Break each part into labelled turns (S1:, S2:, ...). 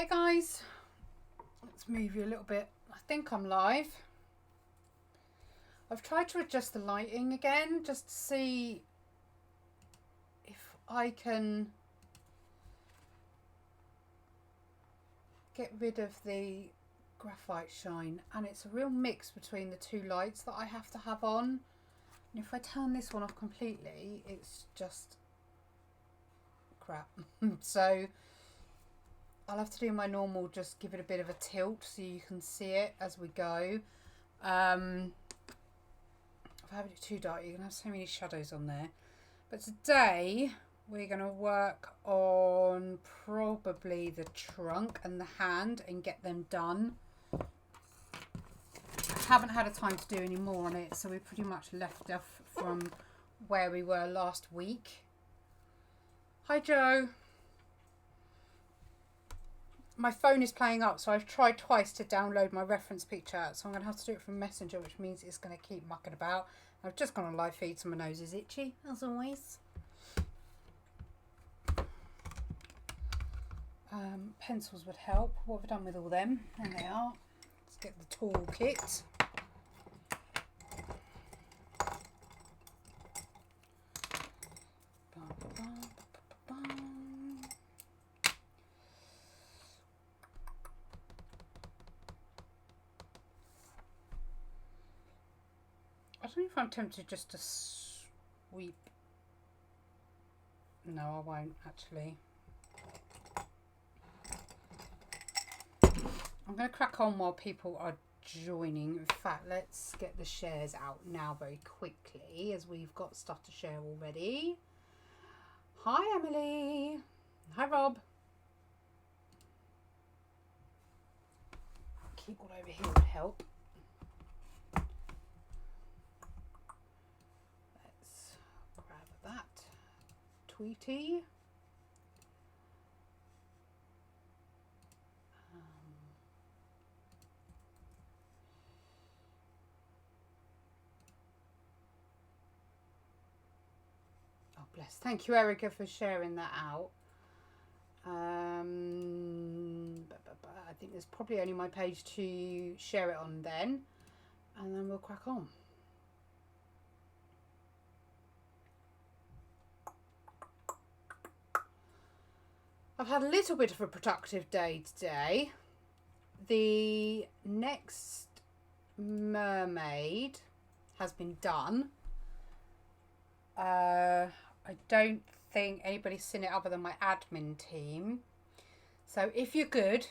S1: Hey guys, let's move you a little bit. I think I'm live. I've tried to adjust the lighting again just to see if I can get rid of the graphite shine, and it's a real mix between the two lights that I have to have on, and if I turn this one off completely it's just crap. So I'll have to do my normal, just give it a bit of a tilt so you can see it as we go. If I have it too dark, you're going to have so many shadows on there. But today we're going to work on probably the trunk and the hand and get them done. I haven't had a time to do any more on it, so we pretty much left off from where we were last week. Hi Joe. My phone is playing up, so I've tried twice to download my reference picture, so I'm going to have to do it from Messenger, which means it's going to keep mucking about. I've just gone on live feed, so my nose is itchy, as always. Pencils would help. What have I done with all them? There they are. Let's get the tool kit. I don't know if I'm tempted just to sweep. No, I won't actually. I'm going to crack on while people are joining. In fact, let's get the shares out now very quickly, as we've got stuff to share already. Hi Emily. Hi Rob. Keyboard over here would help. That Tweety. Oh bless. Thank you Erica for sharing that out. I think there's probably only my page to share it on then, and then we'll crack on. I've had a little bit of a productive day today. The next mermaid has been done. I don't think anybody's seen it other than my admin team. So if you're good,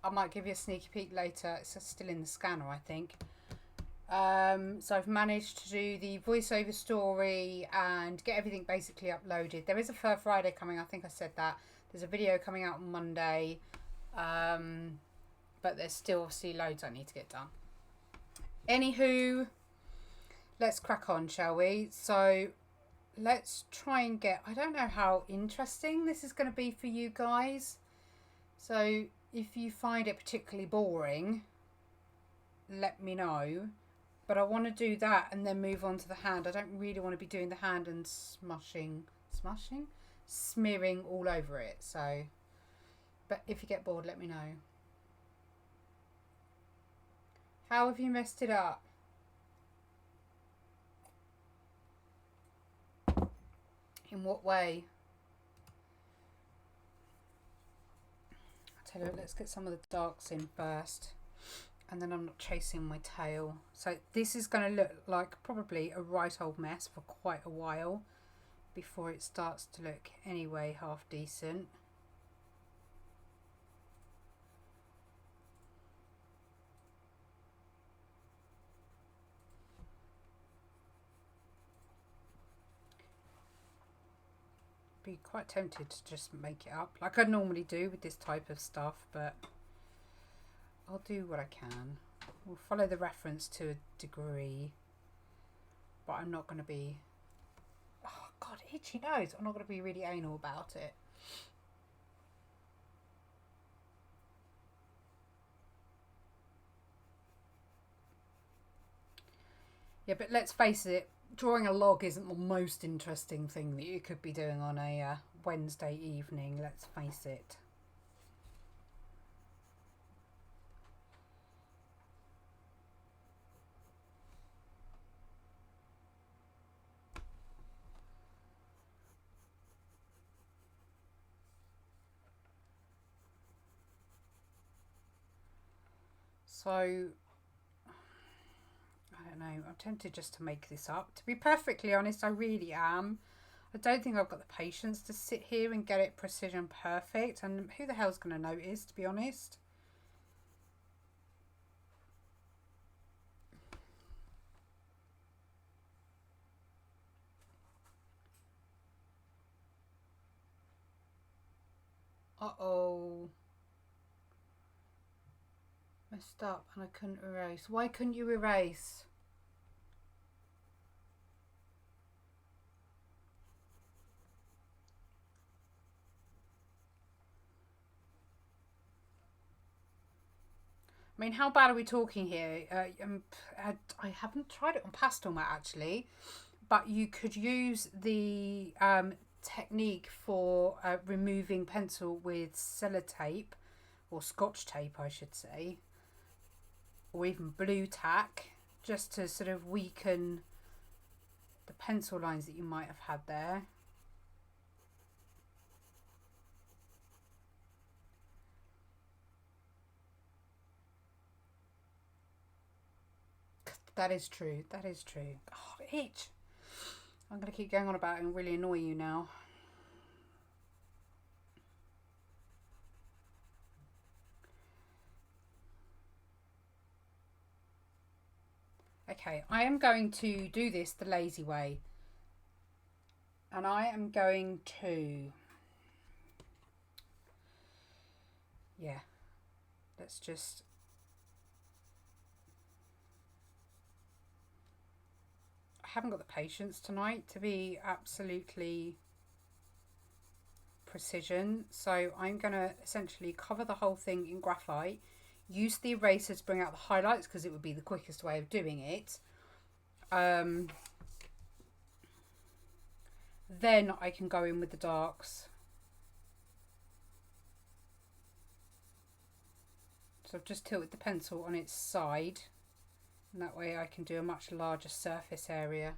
S1: I might give you a sneaky peek later. It's still in the scanner, I think. So I've managed to do the voiceover story and get everything basically uploaded. There is a Fur Friday coming, I think I said that. There's a video coming out on Monday, but there's still obviously loads I need to get done. Anywho, let's crack on, shall we? So let's try and get, I don't know how interesting this is going to be for you guys. So if you find it particularly boring, let me know. But I want to do that and then move on to the hand. I don't really want to be doing the hand and smearing all over it. So, but if you get bored, let me know. How have you messed it up? In what way? I'll tell you, let's get some of the darks in first, and then I'm not chasing my tail. So this is going to look like probably a right old mess for quite a while before it starts to look anyway half decent. Be quite tempted to just make it up like I normally do with this type of stuff, but I'll do what I can. We'll follow the reference to a degree, but I'm not going to be, oh god, itchy nose, I'm not going to be really anal about it. Yeah, but let's face it, drawing a log isn't the most interesting thing that you could be doing on a Wednesday evening, let's face it. So, I don't know. I'm tempted just to make this up. To be perfectly honest, I really am. I don't think I've got the patience to sit here and get it precision perfect. And who the hell's going to notice, to be honest? Uh-oh. Messed up and I couldn't erase. Why couldn't you erase? I mean, how bad are we talking here? I haven't tried it on pastel mat actually, but you could use the technique for removing pencil with sellotape, or scotch tape I should say, or even blue tack, just to sort of weaken the pencil lines that you might have had there. That is true. That is true. Oh, itch. I'm going to keep going on about it and really annoy you now. Okay, I am going to do this the lazy way. And I am going to... Yeah. Let's just... I haven't got the patience tonight to be absolutely precision. So I'm going to essentially cover the whole thing in graphite. Use the eraser to bring out the highlights because it would be the quickest way of doing it. Then I can go in with the darks. So I've just tilted the pencil on its side. And that way I can do a much larger surface area.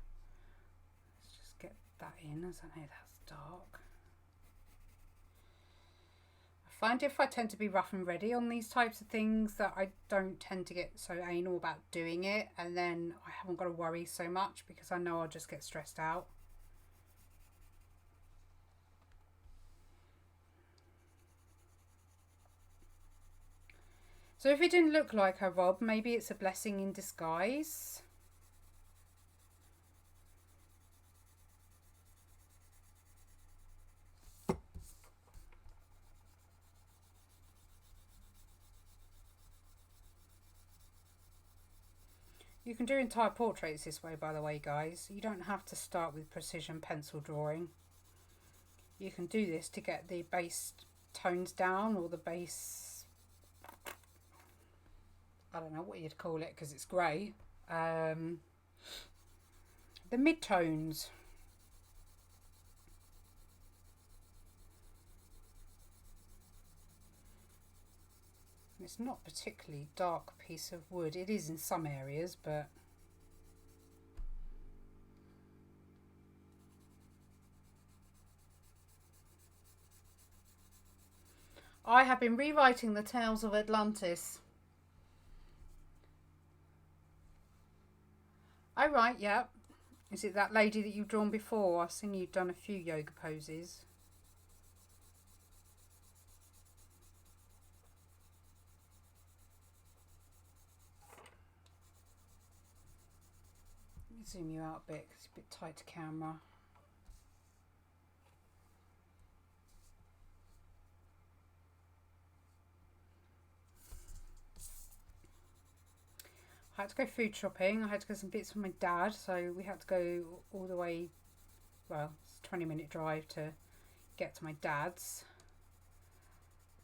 S1: Let's just get that in, as I know that's dark. I find if I tend to be rough and ready on these types of things that I don't tend to get so anal about doing it, and then I haven't got to worry so much because I know I'll just get stressed out. So if it didn't look like her, Rob, maybe it's a blessing in disguise. You can do entire portraits this way, by the way, guys. You don't have to start with precision pencil drawing. You can do this to get the base tones down, or the base... I don't know what you'd call it because it's grey. The mid-tones. It's not a particularly dark piece of wood. It is in some areas, but... I have been rewriting the Tales of Atlantis. Oh, right, yeah. Is it that lady that you've drawn before? I've seen you've done a few yoga poses. Let me zoom you out a bit because it's a bit tight to camera. I had to go food shopping. I had to get some bits for my dad, so we had to go all the way, well, it's a 20-minute drive to get to my dad's.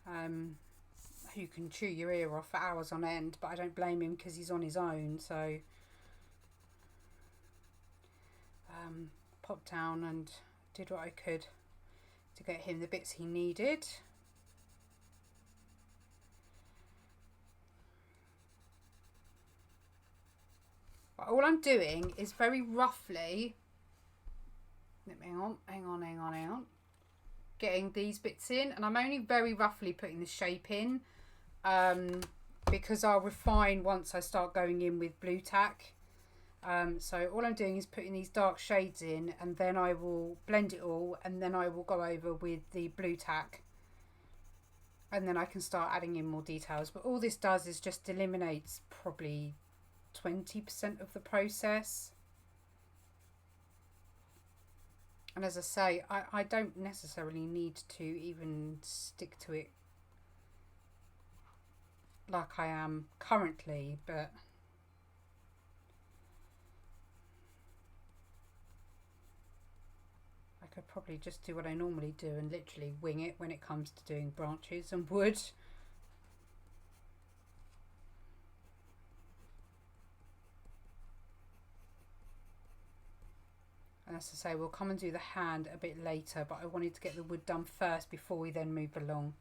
S1: Who can chew your ear off for hours on end, but I don't blame him because he's on his own, so popped down and did what I could to get him the bits he needed. All I'm doing is very roughly, hang on, getting these bits in, and I'm only very roughly putting the shape in. because I'll refine once I start going in with blue tack. So all I'm doing is putting these dark shades in, and then I will blend it all, and then I will go over with the blue tack, and then I can start adding in more details. But all this does is just eliminates probably 20% of the process. And as I say, I don't necessarily need to even stick to it like I am currently, but I could probably just do what I normally do and literally wing it when it comes to doing branches and wood. And as I say, we'll come and do the hand a bit later, but I wanted to get the wood done first before we then move along.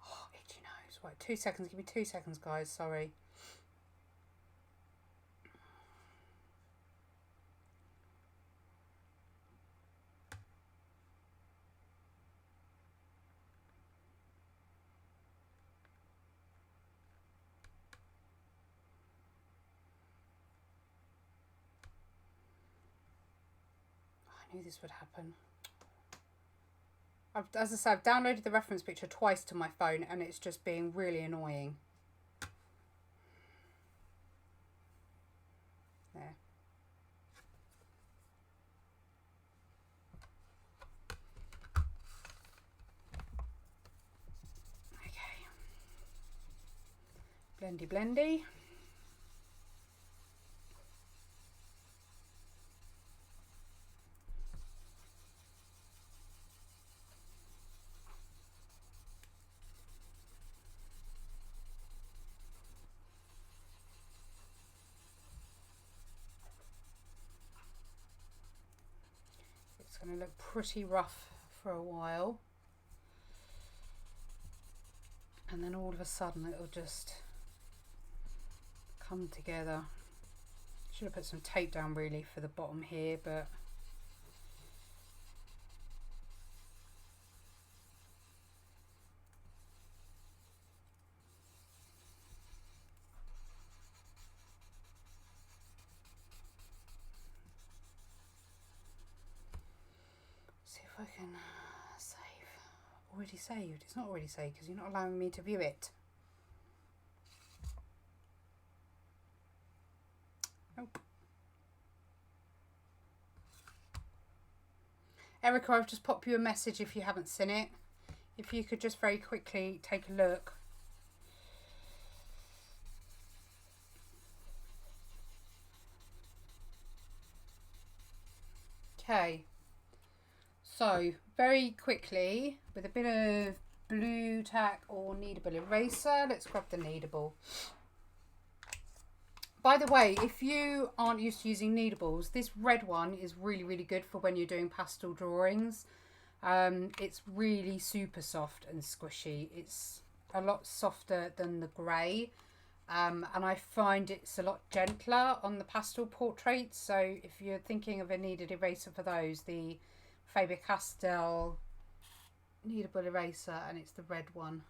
S1: Oh, itchy nose. Right, 2 seconds. Give me 2 seconds, guys. Sorry. I knew this would happen. As I said, I've downloaded the reference picture twice to my phone, and it's just being really annoying. There. Okay. Blendy, blendy. It's going to look pretty rough for a while, and then all of a sudden it'll just come together. Should have put some tape down really for the bottom here, but see if I can save. Already saved. It's not already saved because you're not allowing me to view it. Nope. Erica, I've just popped you a message if you haven't seen it. If you could just very quickly take a look. Okay. So, very quickly, with a bit of blue tack or kneadable eraser, let's grab the kneadable. By the way, if you aren't used to using kneadables, this red one is really, really good for when you're doing pastel drawings. It's really super soft and squishy. It's a lot softer than the grey. And I find it's a lot gentler on the pastel portraits. So if you're thinking of a kneaded eraser for those, the Faber-Castell kneadable eraser, and it's the red one.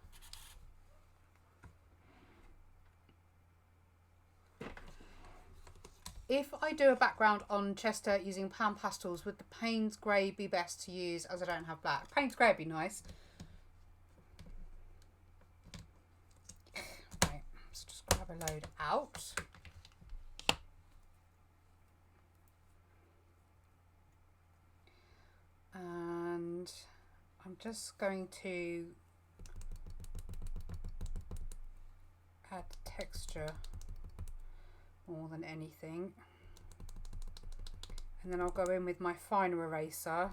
S1: If I do a background on Chester using pan pastels, would the Payne's Grey be best to use as I don't have black? Payne's Grey would be nice. Right, let's just grab a load out. And I'm just going to add texture more than anything, and then I'll go in with my finer eraser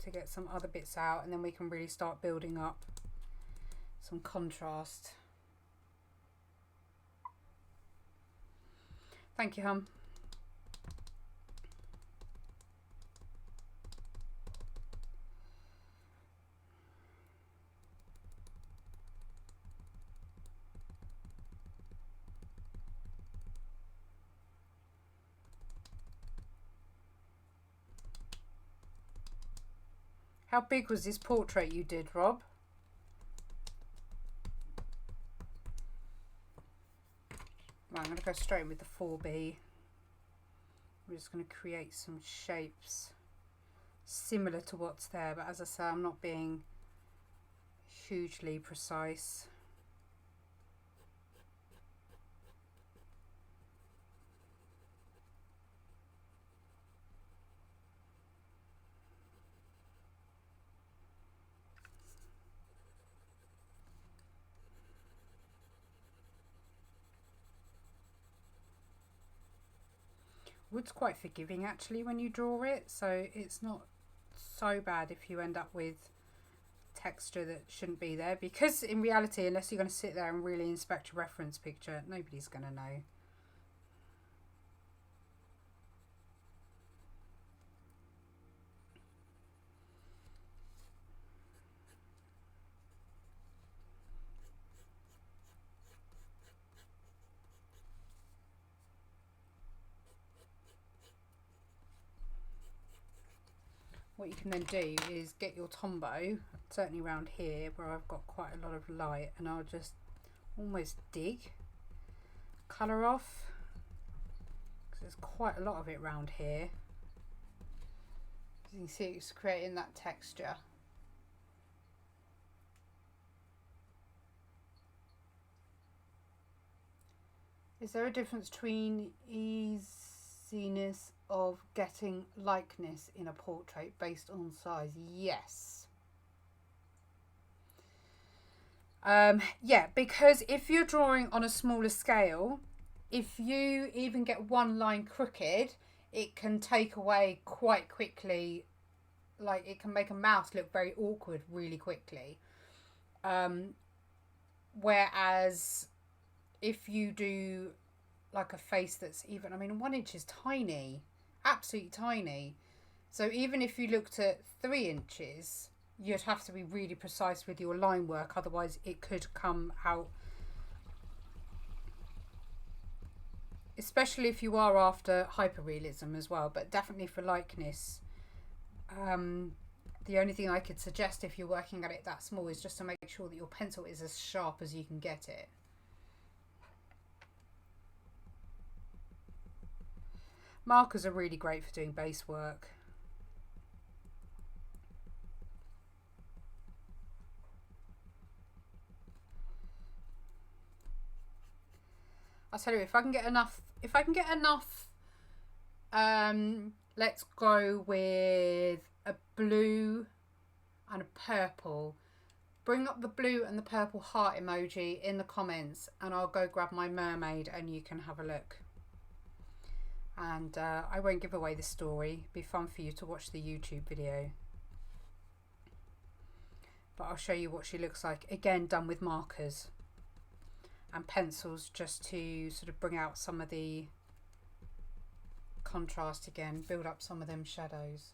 S1: to get some other bits out, and then we can really start building up some contrast. Thank you, hon. How big was this portrait you did, Rob? Right, I'm going to go straight in with the 4B. We're just going to create some shapes similar to what's there, but as I say, I'm not being hugely precise. Wood's quite forgiving actually when you draw it, so it's not so bad if you end up with texture that shouldn't be there, because in reality, unless you're going to sit there and really inspect your reference picture, nobody's going to know. What you can then do is get your Tombow, certainly around here where I've got quite a lot of light, and I'll just almost dig colour off, because there's quite a lot of it around here. As you can see, it's creating that texture. Is there a difference between easiness of getting likeness in a portrait based on size? Yes. Yeah, because if you're drawing on a smaller scale, if you even get one line crooked, it can take away quite quickly. Like, it can make a mouth look very awkward really quickly. Whereas if you do like a face that's even, I mean, 1 inch is tiny, absolutely tiny. So even if you looked at 3 inches, you'd have to be really precise with your line work, otherwise it could come out, especially if you are after hyperrealism as well. But definitely for likeness, the only thing I could suggest if you're working at it that small is just to make sure that your pencil is as sharp as you can get it. Markers are really great for doing base work. I'll tell you, if I can get enough, let's go with a blue and a purple. Bring up the blue and the purple heart emoji in the comments, and I'll go grab my mermaid and you can have a look. And I won't give away the story. It'll be fun for you to watch the YouTube video. But I'll show you what she looks like. Again, done with markers and pencils, just to sort of bring out some of the contrast again, build up some of them shadows.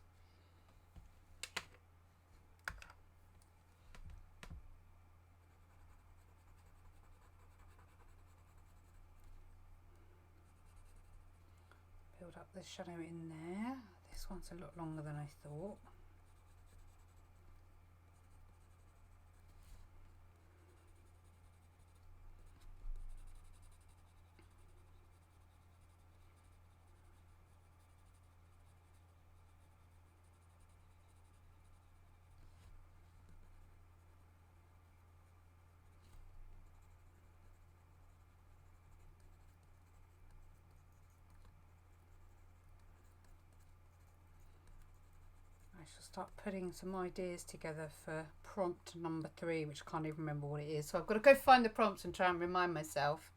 S1: Build up the shadow in there. This one's a lot longer than I thought. I shall start putting some ideas together for prompt number 3, which I can't even remember what it is. So I've got to go find the prompts and try and remind myself.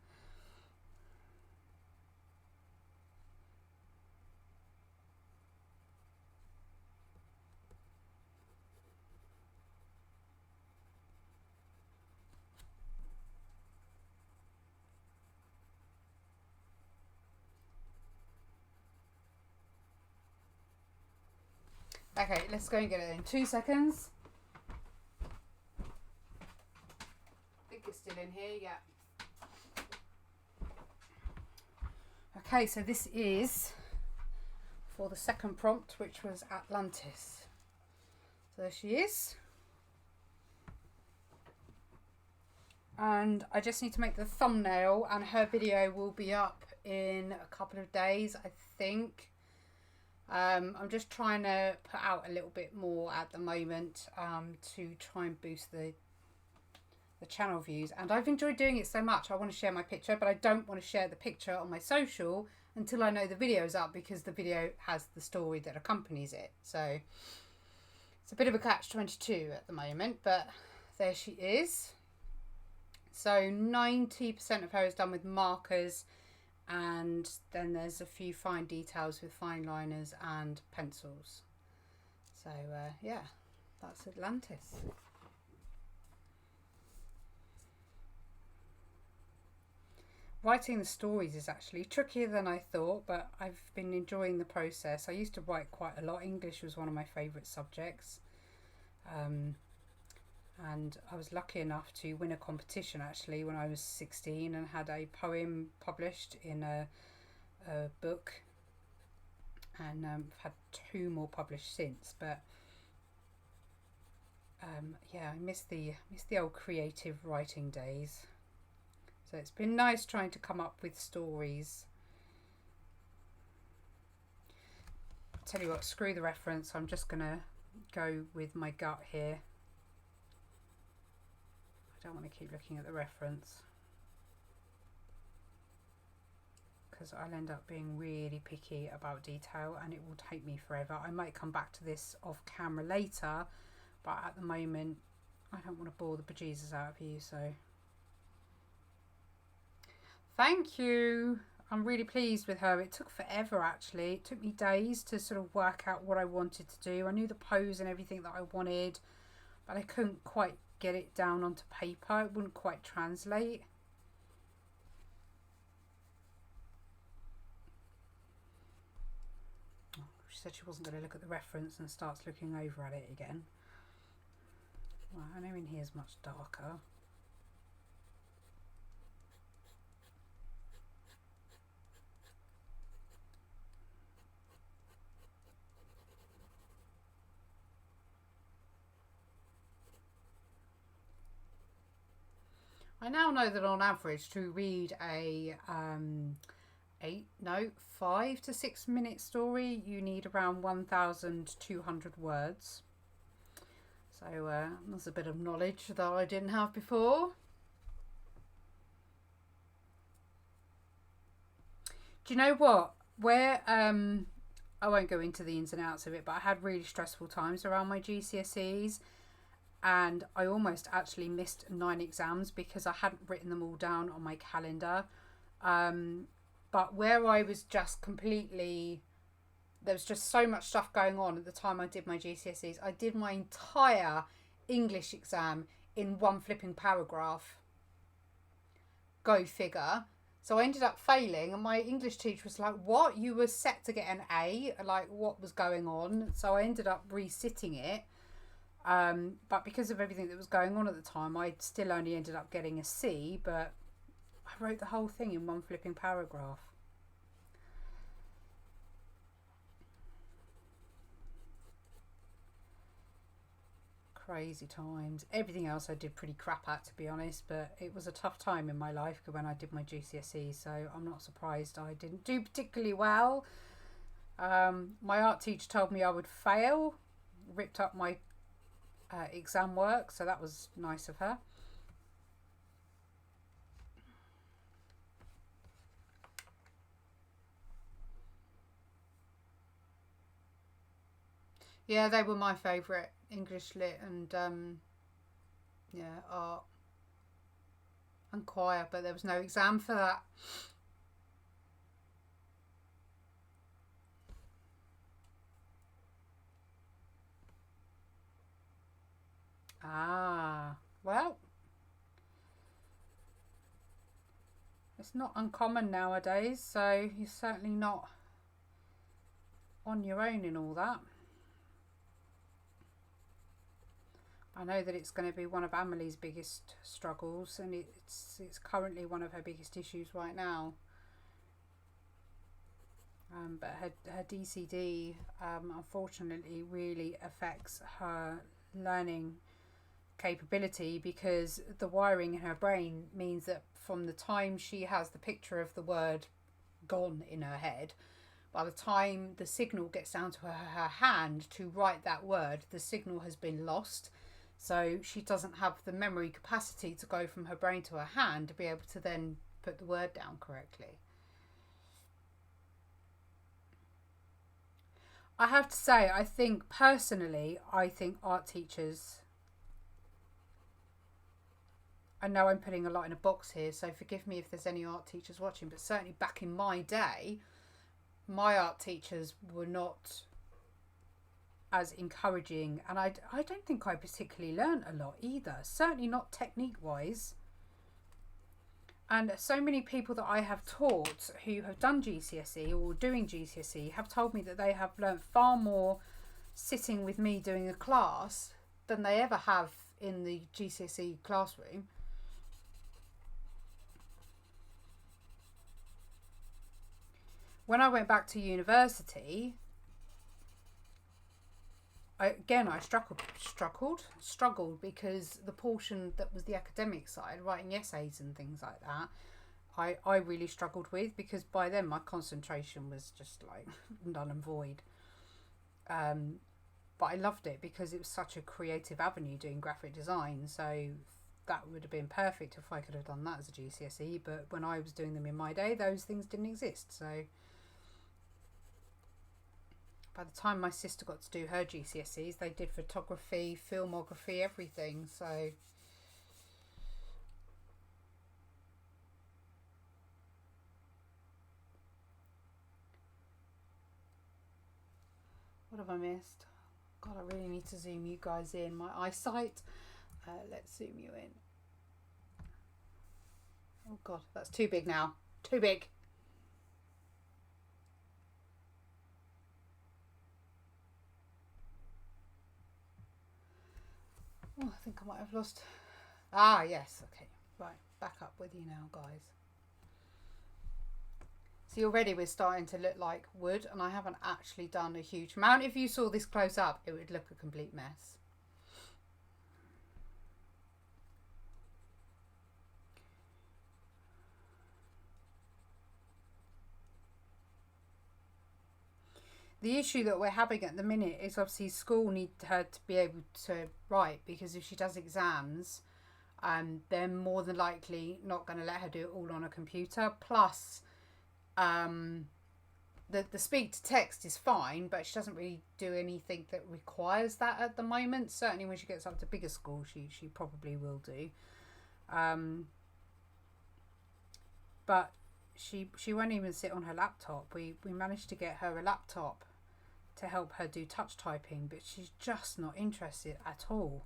S1: Okay, let's go and get it in 2 seconds. I think it's still in here, yeah. Okay, so this is for the second prompt, which was Atlantis. So there she is. And I just need to make the thumbnail, and her video will be up in a couple of days, I think. I'm just trying to put out a little bit more at the moment to try and boost the channel views, and I've enjoyed doing it so much. I want to share my picture, but I don't want to share the picture on my social until I know the video's up, because the video has the story that accompanies it. So it's a bit of a catch-22 at the moment, but there she is. So 90% of her is done with markers, and then there's a few fine details with fine liners and pencils. So yeah, that's Atlantis. Writing the stories is actually trickier than I thought, but I've been enjoying the process. I used to write quite a lot. English was one of my favourite subjects. And I was lucky enough to win a competition actually when I was 16 and had a poem published in a book. And I've had 2 more published since, but yeah, I miss the old creative writing days. So it's been nice trying to come up with stories. I'll tell you what, screw the reference. I'm just going to go with my gut here. I don't want to keep looking at the reference, because I'll end up being really picky about detail and it will take me forever. I might come back to this off camera later, but at the moment I don't want to bore the bejesus out of you, so... Thank you. I'm really pleased with her. It took forever actually. It took me days to sort of work out what I wanted to do. I knew the pose and everything that I wanted, but I couldn't quite get it down onto paper. It wouldn't quite translate. Oh, she said she wasn't going to look at the reference and starts looking over at it again. Well, I know in here is much darker. I now know that on average to read a 5 to 6 minute story, you need around 1,200 words. So that's a bit of knowledge that I didn't have before. Do you know what? Where I won't go into the ins and outs of it, but I had really stressful times around my GCSEs. And I almost actually missed 9 exams because I hadn't written them all down on my calendar. But where I was just completely... There was just so much stuff going on at the time I did my GCSEs. I did my entire English exam in one flipping paragraph. Go figure. So I ended up failing, and my English teacher was like, what? You were set to get an A? Like, what was going on? So I ended up resitting it. But because of everything that was going on at the time, I still only ended up getting a C, but I wrote the whole thing in one flipping paragraph. Crazy times. Everything else I did pretty crap at, to be honest, but it was a tough time in my life when I did my GCSE, so I'm not surprised I didn't do particularly well. My art teacher told me I would fail, ripped up my exam work, so that was nice of her. Yeah, they were my favourite, English lit and yeah, art and choir, but there was no exam for that. Ah, well, it's not uncommon nowadays, so you're certainly not on your own in all that. I know that it's going to be one of Amelie's biggest struggles, and it's currently one of her biggest issues right now. but her DCD unfortunately really affects her learning capability, because the wiring in her brain means that from the time she has the picture of the word gone in her head, by the time the signal gets down to her hand to write that word, the signal has been lost. So she doesn't have the memory capacity to go from her brain to her hand to be able to then put the word down correctly. I have to say, I think art teachers, I know I'm putting a lot in a box here, so forgive me if there's any art teachers watching, but certainly back in my day, my art teachers were not as encouraging, and I don't think I particularly learnt a lot either, certainly not technique wise. And so many people that I have taught who have done GCSE or doing GCSE have told me that they have learnt far more sitting with me doing a class than they ever have in the GCSE classroom. When I went back to university, I struggled because the portion that was the academic side, writing essays and things like that, I really struggled with, because by then my concentration was just like null and void. But I loved it because it was such a creative avenue doing graphic design, so that would have been perfect if I could have done that as a GCSE, but when I was doing them in my day, those things didn't exist. So by the time my sister got to do her GCSEs, they did photography, filmography, everything. So what have I missed? God, I really need to zoom you guys in. My eyesight. Let's zoom you in. Oh God, that's too big now. Too big. Oh, I think I might have lost. Ah, yes. Okay. Right. Back up with you now, guys. See, already we're starting to look like wood, and I haven't actually done a huge amount. If you saw this close up, it would look a complete mess. The issue that we're having at the minute is obviously school need her to be able to write, because if she does exams, they're more than likely not going to let her do it all on a computer. Plus, the speak to text is fine, but she doesn't really do anything that requires that at the moment. Certainly when she gets up to bigger school, she probably will do. But she won't even sit on her laptop. We managed to get her a laptop to help her do touch typing, but she's just not interested at all.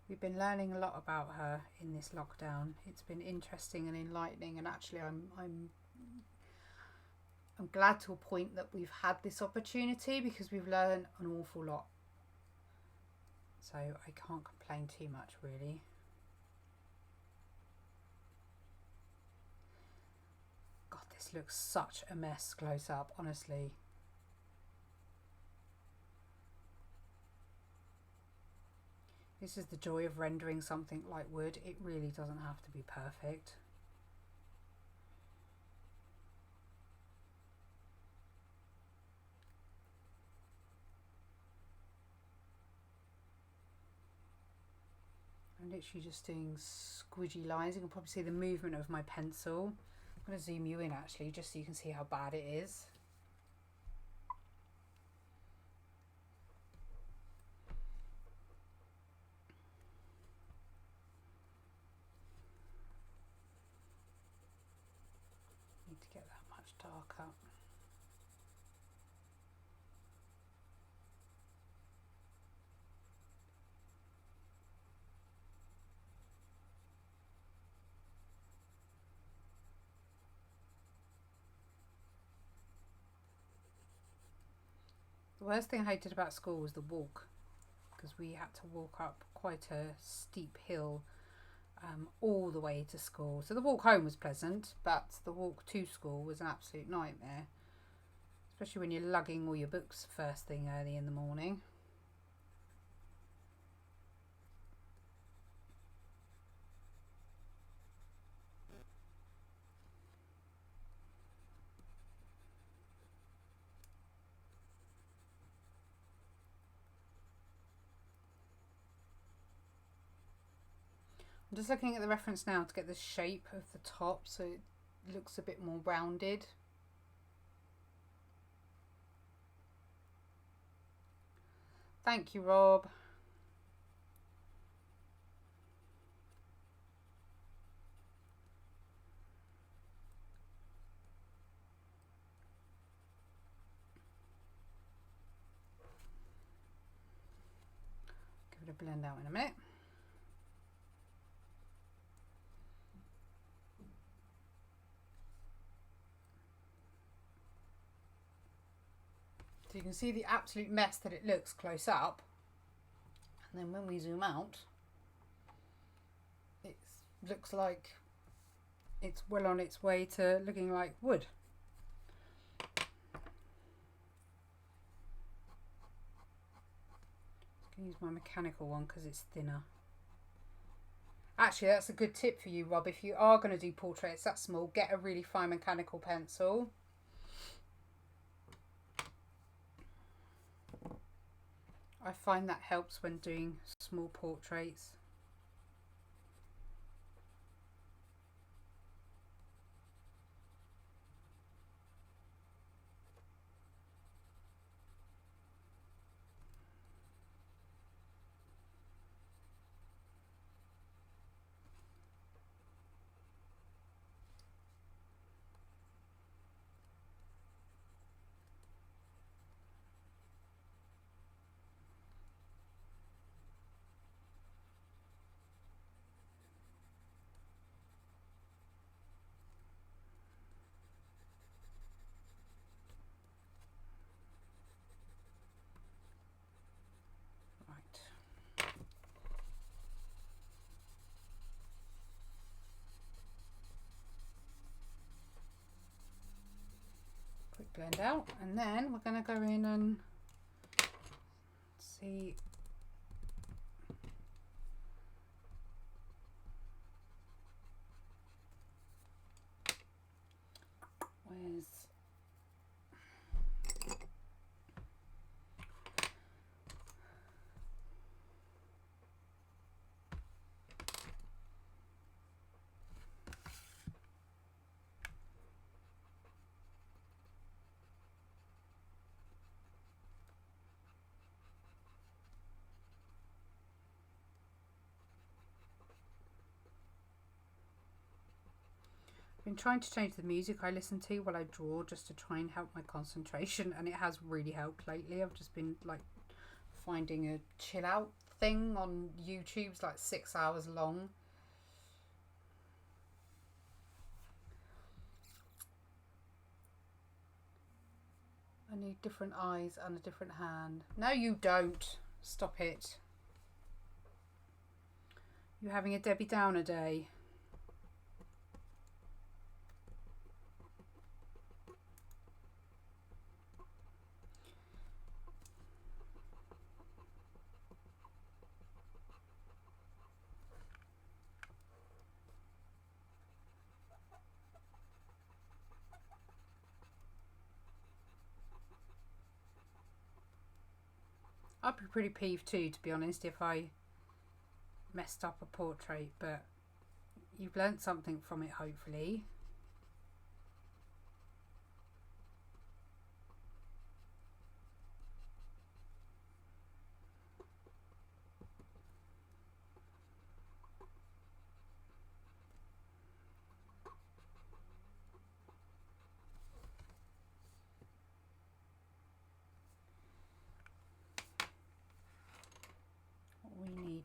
S1: We've been learning a lot about her in this lockdown. It's been interesting and enlightening, and actually I'm glad to a point that we've had this opportunity, because we've learned an awful lot. So I can't complain too much, really. God, this looks such a mess close up, honestly. This is the joy of rendering something like wood. It really doesn't have to be perfect. I'm literally just doing squidgy lines. You can probably see the movement of my pencil. I'm going to zoom you in actually, just so you can see how bad it is. Need to get that much darker. The worst thing I hated about school was the walk, because we had to walk up quite a steep hill all the way to school. So the walk home was pleasant, but the walk to school was an absolute nightmare, especially when you're lugging all your books first thing early in the morning. I'm just looking at the reference now to get the shape of the top so it looks a bit more rounded. Thank you, Rob. Give it a blend out in a minute. So you can see the absolute mess that it looks close up, and then when we zoom out, it looks like it's well on its way to looking like wood. I can use my mechanical one because it's thinner. Actually, that's a good tip for you, Rob. If you are going to do portraits that small, get a really fine mechanical pencil. I find that helps when doing small portraits. Quick blend out, and then we're going to go in and see I've been trying to change the music I listen to while I draw just to try and help my concentration, and it has really helped lately. I've just been like finding a chill out thing on YouTube. It's like 6 hours long. I need different eyes and a different hand. No, you don't. Stop it. You're having a Debbie Downer day. I'd be pretty peeved too, to be honest, if I messed up a portrait, but you've learnt something from it, hopefully.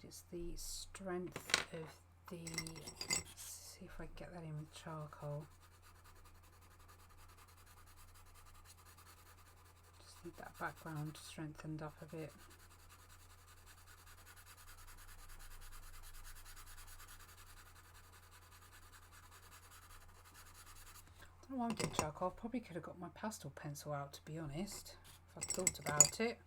S1: Is the strength of the, let's see if I can get that in with charcoal. Just need that background strengthened up a bit. I don't know why I'm doing charcoal. I probably could have got my pastel pencil out, to be honest, if I'd thought about it.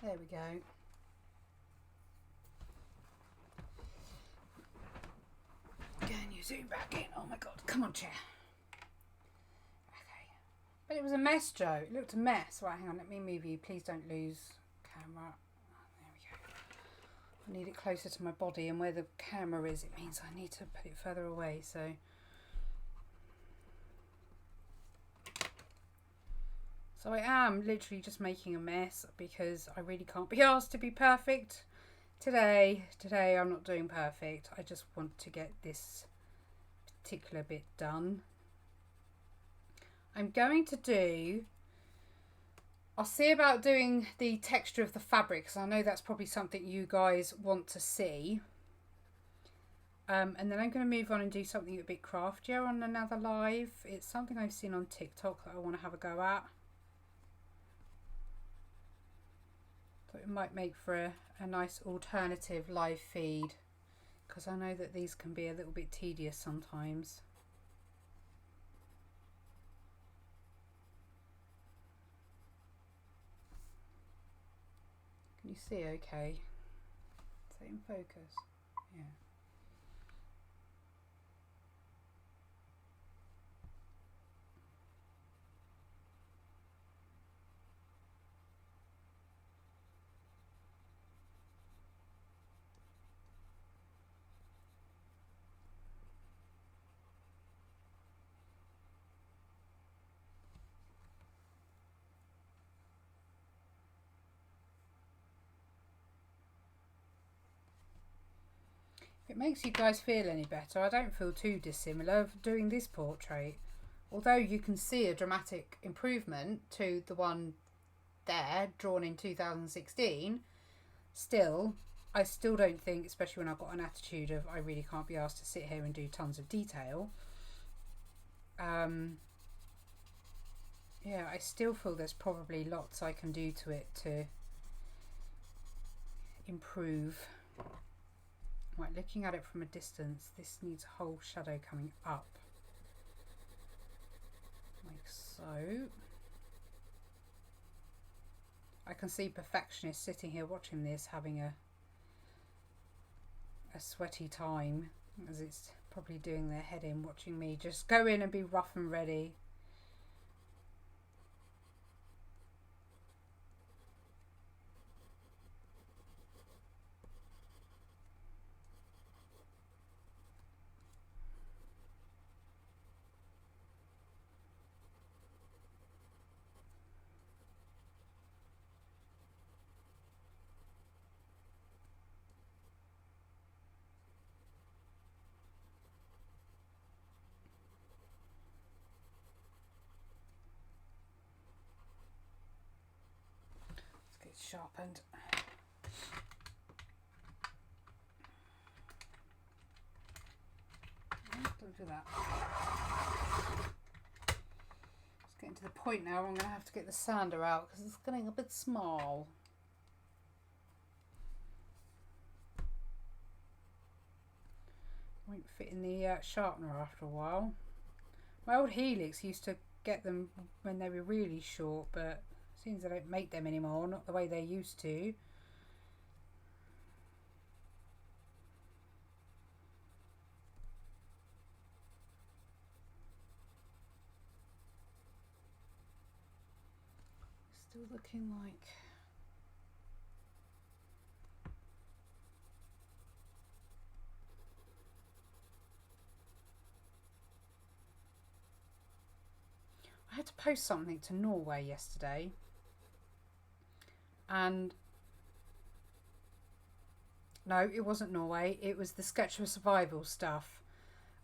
S1: There we go. Again, you zoom back in. Oh my god, come on, chair. Okay. But it was a mess, Joe. It looked a mess. Right, hang on, let me move you. Please don't lose camera. There we go. I need it closer to my body, and where the camera is, it means I need to put it further away, so. So I am literally just making a mess because I really can't be asked to be perfect today. Today I'm not doing perfect. I just want to get this particular bit done. I'm going to do, I'll see about doing the texture of the fabric because I know that's probably something you guys want to see. And then I'm going to move on and do something a bit craftier on another live. It's something I've seen on TikTok that I want to have a go at. So it might make for a nice alternative live feed because I know that these can be a little bit tedious sometimes. Can you see okay? Is that in focus? Yeah. If it makes you guys feel any better, I don't feel too dissimilar doing this portrait. Although you can see a dramatic improvement to the one there, drawn in 2016, still, I still don't think, especially when I've got an attitude of I really can't be asked to sit here and do tons of detail. Yeah, I still feel there's probably lots I can do to it to improve. Right, looking at it from a distance, this needs a whole shadow coming up. Like so. I can see perfectionists sitting here watching this having a sweaty time as it's probably doing their head in watching me just go in and be rough and ready. Sharpened. Don't do that. It's getting to the point now where I'm going to have to get the sander out because it's getting a bit small. Won't fit in the sharpener after a while. My old Helix used to get them when they were really short, but seems they don't make them anymore, not the way they used to. Still looking like I had to post something to Norway yesterday. And no, it wasn't Norway, it was the Sketch of Survival stuff.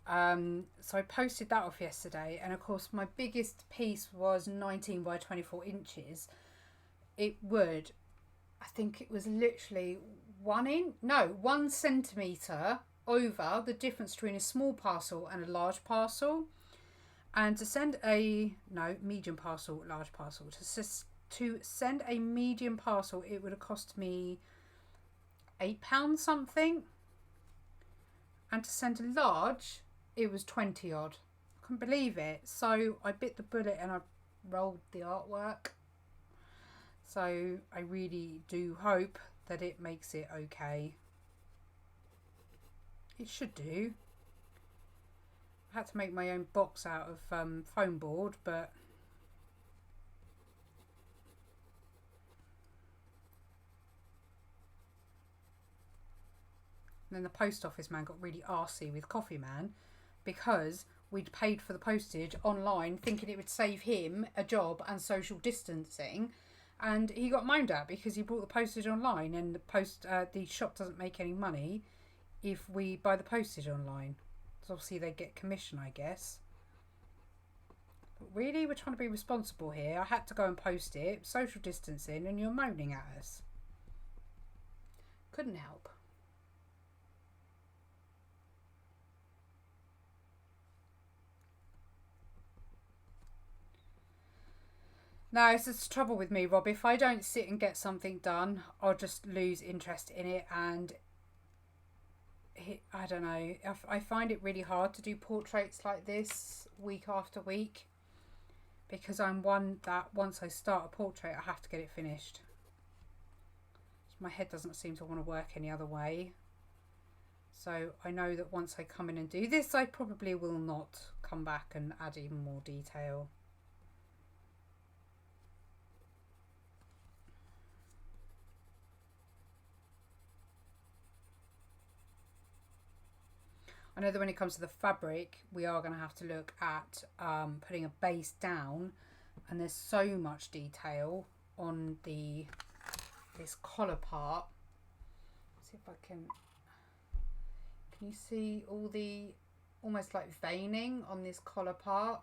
S1: So I posted that off yesterday, and of course my biggest piece was 19 by 24 inches. I think it was literally 1 centimetre over the difference between a small parcel and a large parcel. And to send medium parcel, large parcel, to send a medium parcel, it would have cost me £8 something. And to send a large, it was 20 odd. I couldn't believe it. So I bit the bullet and I rolled the artwork. So I really do hope that it makes it okay. It should do. I had to make my own box out of foam board, but and then the post office man got really arsey with Coffee Man because we'd paid for the postage online thinking it would save him a job and social distancing, and he got moaned at because he bought the postage online, and the shop doesn't make any money if we buy the postage online. So obviously they get commission, I guess. But really, we're trying to be responsible here. I had to go and post it, social distancing, and you're moaning at us. Couldn't help. No, it's just the trouble with me, Rob. If I don't sit and get something done, I'll just lose interest in it, and I don't know. I find it really hard to do portraits like this week after week, because I'm one that once I start a portrait, I have to get it finished. My head doesn't seem to want to work any other way. So I know that once I come in and do this, I probably will not come back and add even more detail. I know that when it comes to the fabric, we are going to have to look at putting a base down, and there's so much detail on this collar part. Let's see if I can you see all the almost like veining on this collar part?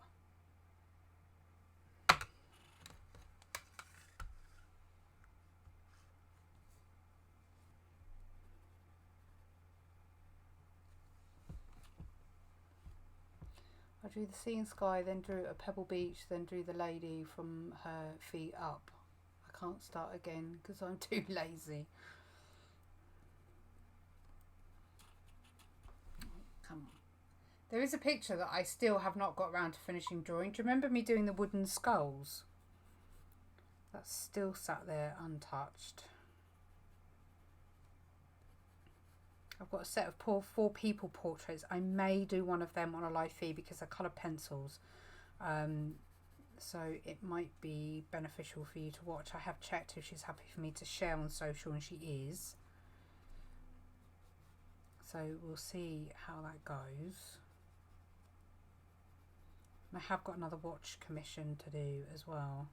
S1: I drew the sea and sky, then drew a pebble beach, then drew the lady from her feet up. I can't start again because I'm too lazy. Come on. There is a picture that I still have not got around to finishing drawing. Do you remember me doing the wooden skulls? That's still sat there untouched. I've got a set of 4 people portraits. I may do one of them on a live feed because they're coloured pencils. So it might be beneficial for you to watch. I have checked if she's happy for me to share on social, and she is. So we'll see how that goes. And I have got another watch commission to do as well,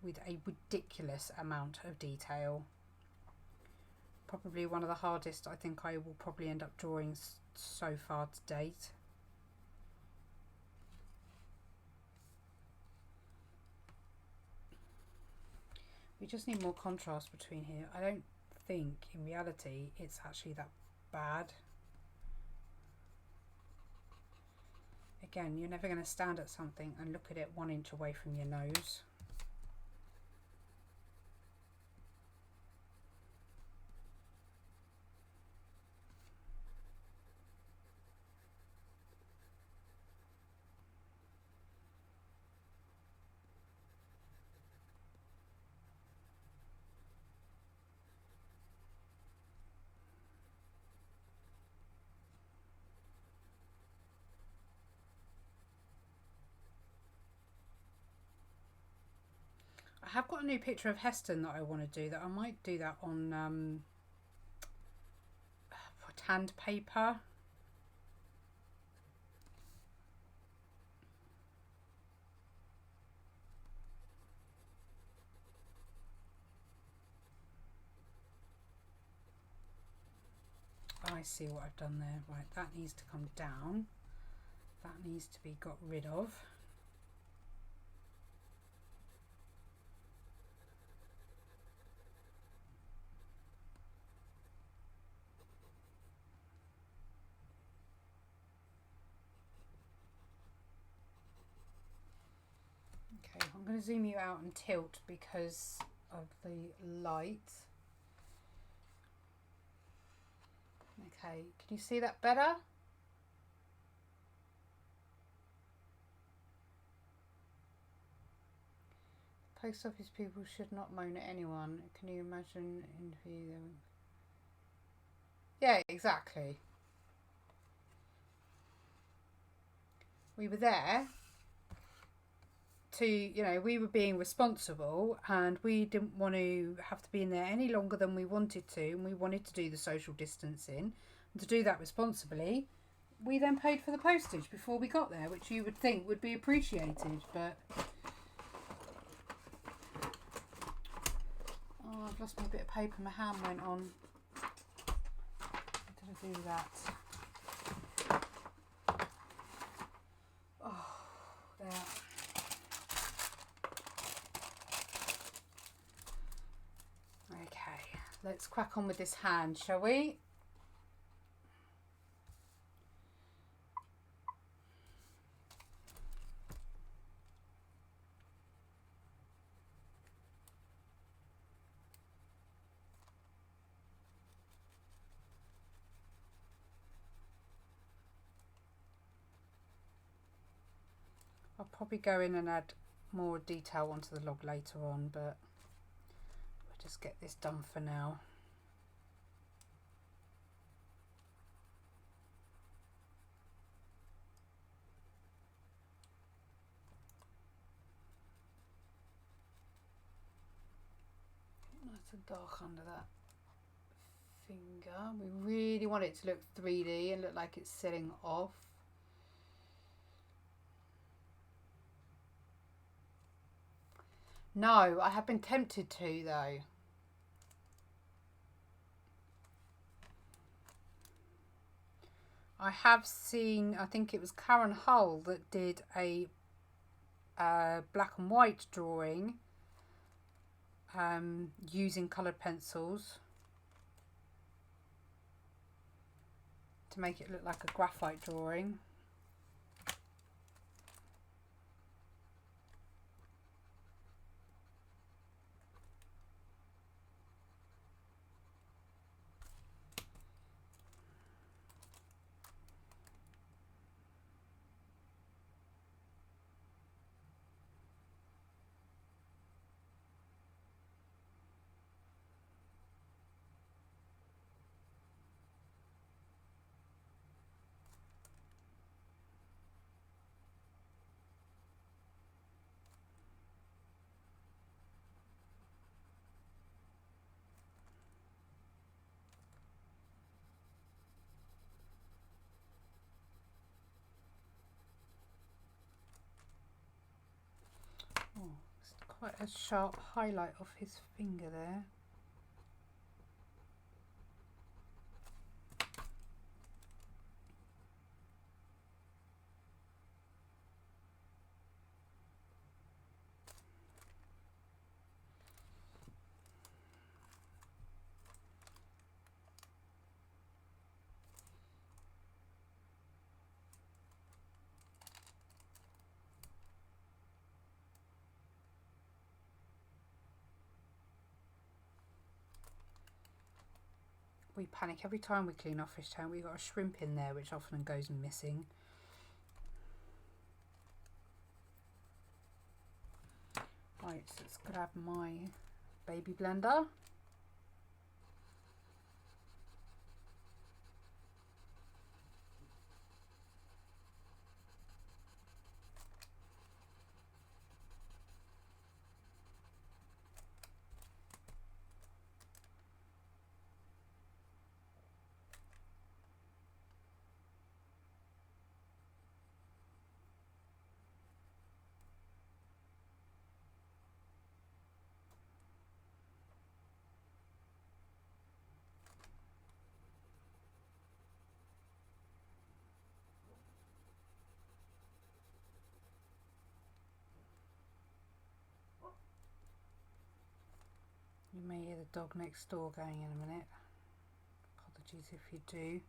S1: with a ridiculous amount of detail. Probably one of the hardest I think I will probably end up drawing so far to date. We just need more contrast between here. I don't think in reality it's actually that bad. Again, you're never going to stand at something and look at it 1 inch away from your nose. I have got a new picture of Heston that I want to do. That I might do that on tanned paper. I see what I've done there. Right, that needs to come down. That needs to be got rid of. Okay, I'm going to zoom you out and tilt because of the light. Okay, can you see that better? Post office people should not moan at anyone. Can you imagine interview them? Yeah, exactly. We were there to, you know, we were being responsible and we didn't want to have to be in there any longer than we wanted to, and we wanted to do the social distancing. And to do that responsibly, we then paid for the postage before we got there, which you would think would be appreciated, but... Oh, I've lost my bit of paper, my hand went on. How did I do that? Oh, there. Okay, let's crack on with this hand, shall we? I'll probably go in and add more detail onto the log later on, but we'll just get this done for now. Nice and dark under that finger. We really want it to look 3D and look like it's setting off. No, I have been tempted to though. I have seen, I think it was Karen Hull that did a black and white drawing using coloured pencils to make it look like a graphite drawing. Oh, it's quite a sharp highlight of his finger there. We panic every time we clean our fish tank. We've got a shrimp in there which often goes missing. Right, so let's grab my baby blender. You may hear the dog next door going in a minute. Apologies if you do.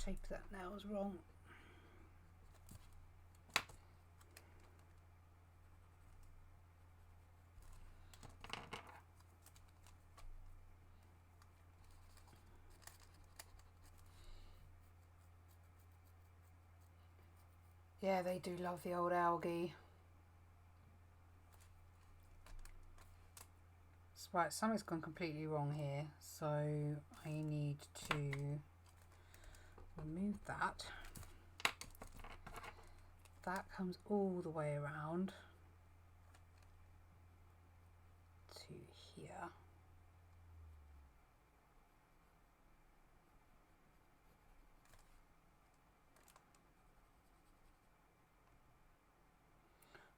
S1: Shape that nail's wrong. Yeah, they do love the old algae. Right, something's gone completely wrong here, so I need to remove that. That comes all the way around to here.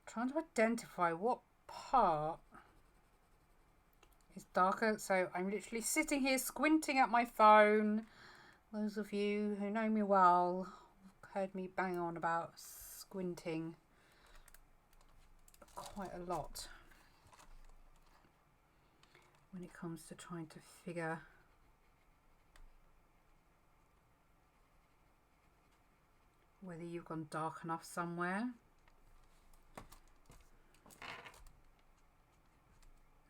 S1: Trying to identify what part is darker. So I'm literally sitting here squinting at my phone. Those of you who know me well heard me bang on about squinting quite a lot when it comes to trying to figure whether you've gone dark enough somewhere.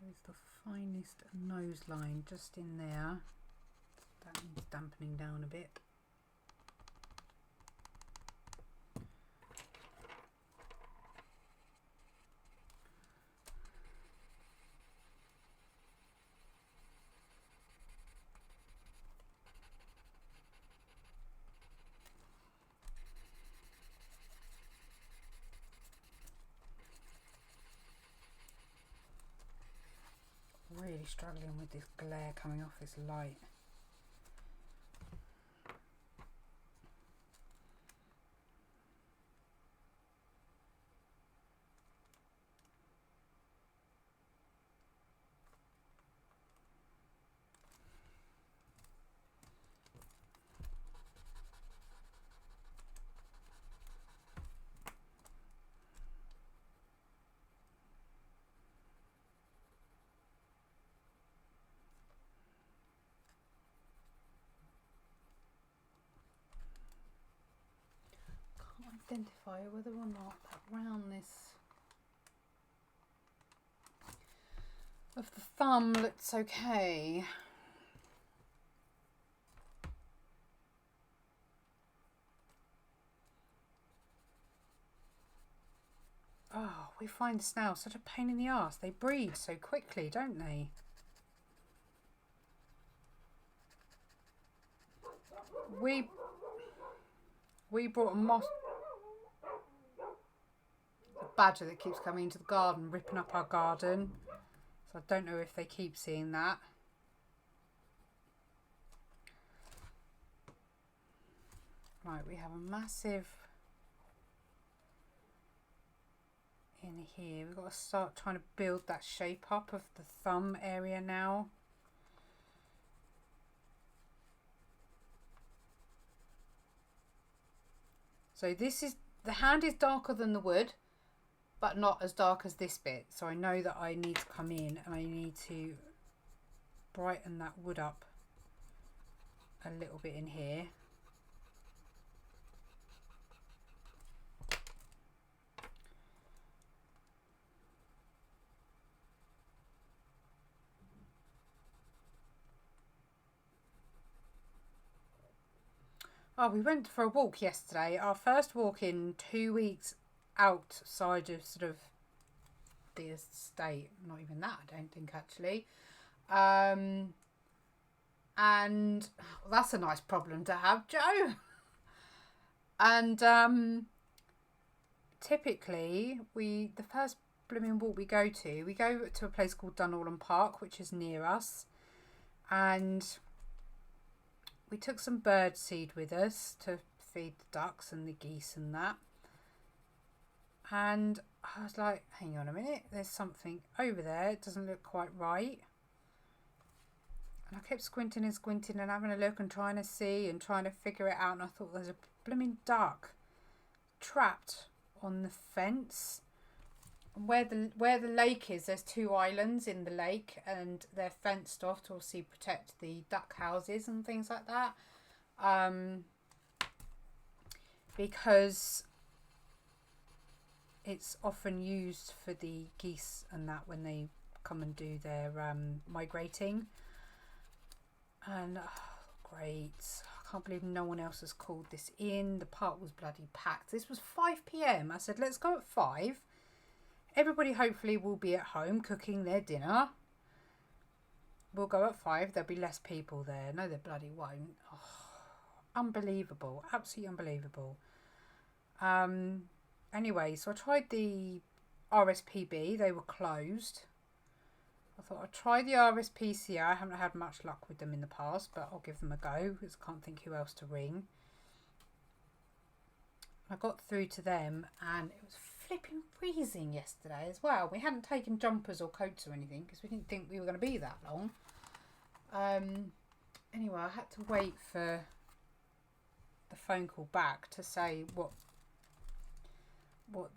S1: There's the finest nose line just in there. That needs dampening down a bit. Really struggling with this glare coming off this light. Identify whether or not that roundness of the thumb looks okay. Oh, we find snails such a pain in the arse. They breed so quickly, don't they? We brought a moss badger that keeps coming into the garden, ripping up our garden. So I don't know if they keep seeing that. Right, we have a massive in here. We've got to start trying to build that shape up of the thumb area now. So this is, the hand is darker than the wood, but not as dark as this bit. So I know that I need to come in and I need to brighten that wood up a little bit in here. Oh, we went for a walk yesterday. Our first walk in 2 weeks outside of sort of the estate. Not even that, I don't think, actually. And well, that's a nice problem to have, Joe. And typically, the first blooming walk we go to a place called Dunallen Park, which is near us. And we took some bird seed with us to feed the ducks and the geese and that. And I was like, hang on a minute, there's something over there. It doesn't look quite right. And I kept squinting and squinting and having a look and trying to see and trying to figure it out. And I thought, there's a blooming duck trapped on the fence. And where the lake is, there's 2 islands in the lake, and they're fenced off to obviously protect the duck houses and things like that. Because it's often used for the geese and that when they come and do their migrating. And great, I can't believe no one else has called this in. The park was bloody packed. This was 5 p.m. I said, let's go at 5. Everybody hopefully will be at home cooking their dinner. We'll go at 5. There'll be less people there. No, they bloody won't. Oh, unbelievable. Absolutely unbelievable. Anyway, so I tried the RSPB. They were closed. I thought I'd try the RSPCA. I haven't had much luck with them in the past, but I'll give them a go because I can't think who else to ring. I got through to them and it was flipping freezing yesterday as well. We hadn't taken jumpers or coats or anything because we didn't think we were going to be that long. Anyway, I had to wait for the phone call back to say what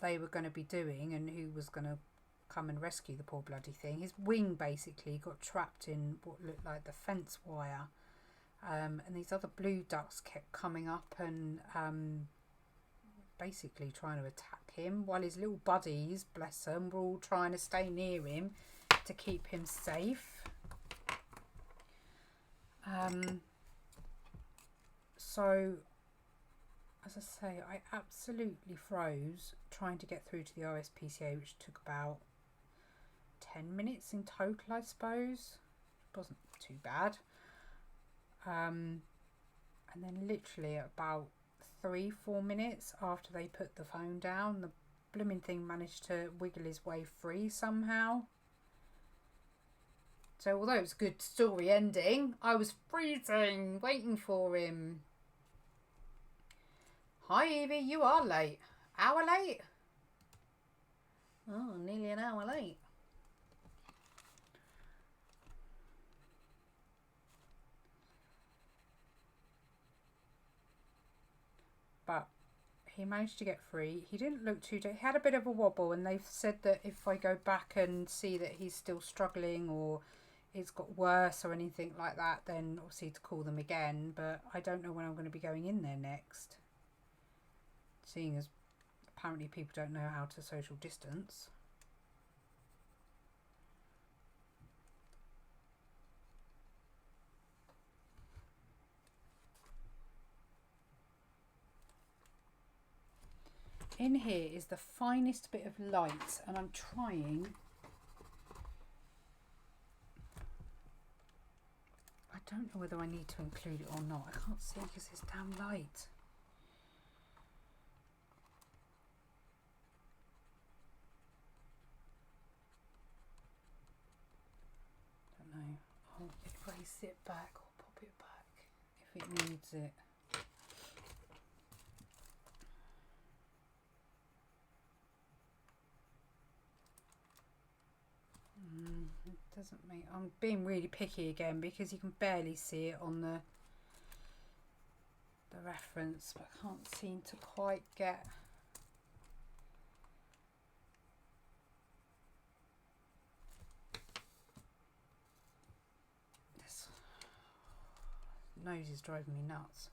S1: they were going to be doing and who was going to come and rescue the poor bloody thing. His wing basically got trapped in what looked like the fence wire, and these other blue ducks kept coming up and basically trying to attack him, while his little buddies, bless them, were all trying to stay near him to keep him safe. So as I say, I absolutely froze trying to get through to the RSPCA, which took about 10 minutes in total, I suppose. It wasn't too bad. And then literally at about 3-4 minutes after they put the phone down, the blooming thing managed to wiggle his way free somehow. So although it's a good story ending, I was freezing, waiting for him. Hi Evie, you are late. Hour late? Oh, nearly an hour late. But he managed to get free. He didn't look too... He had a bit of a wobble, and they've said that if I go back and see that he's still struggling or it's got worse or anything like that, then obviously to call them again. But I don't know when I'm going to be going in there next, seeing as apparently people don't know how to social distance. In here is the finest bit of light, and I'm trying... I don't know whether I need to include it or not. I can't see because it's damn light. Don't know. I'll erase it back or pop it back if it needs it. It doesn't make... I'm being really picky again because you can barely see it on the reference, but I can't seem to quite get... This nose is driving me nuts.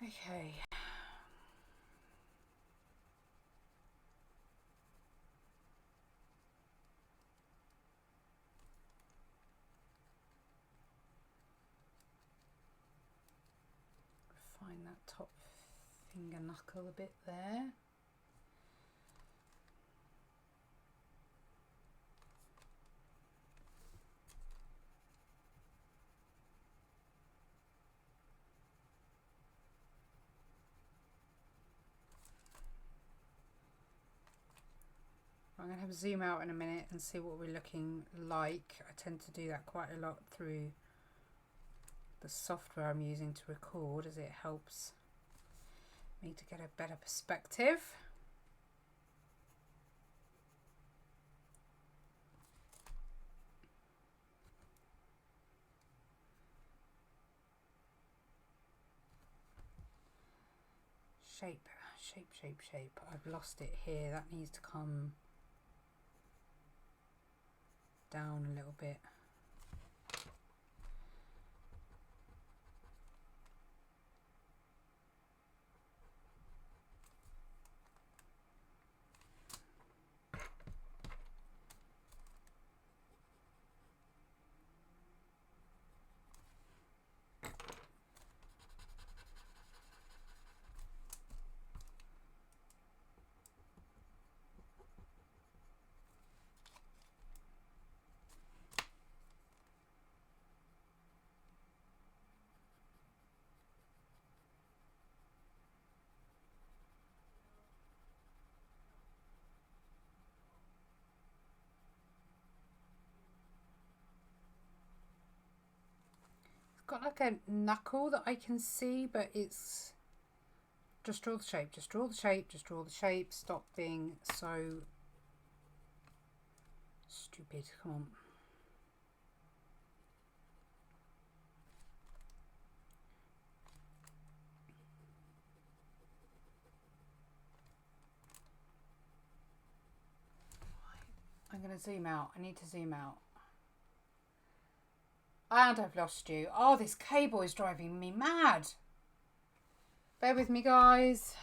S1: Okay. Find that top finger knuckle a bit there. I'm going to have a zoom out in a minute and see what we're looking like. I tend to do that quite a lot through the software I'm using to record, as it helps me to get a better perspective. Shape, shape, shape, shape. I've lost it here. That needs to come down a little bit. Got like a knuckle that I can see, but it's just draw the shape, just draw the shape, just draw the shape. Stop being so stupid. Come on. I'm going to zoom out. I need to zoom out. And I've lost you. Oh, this cable is driving me mad. Bear with me, guys.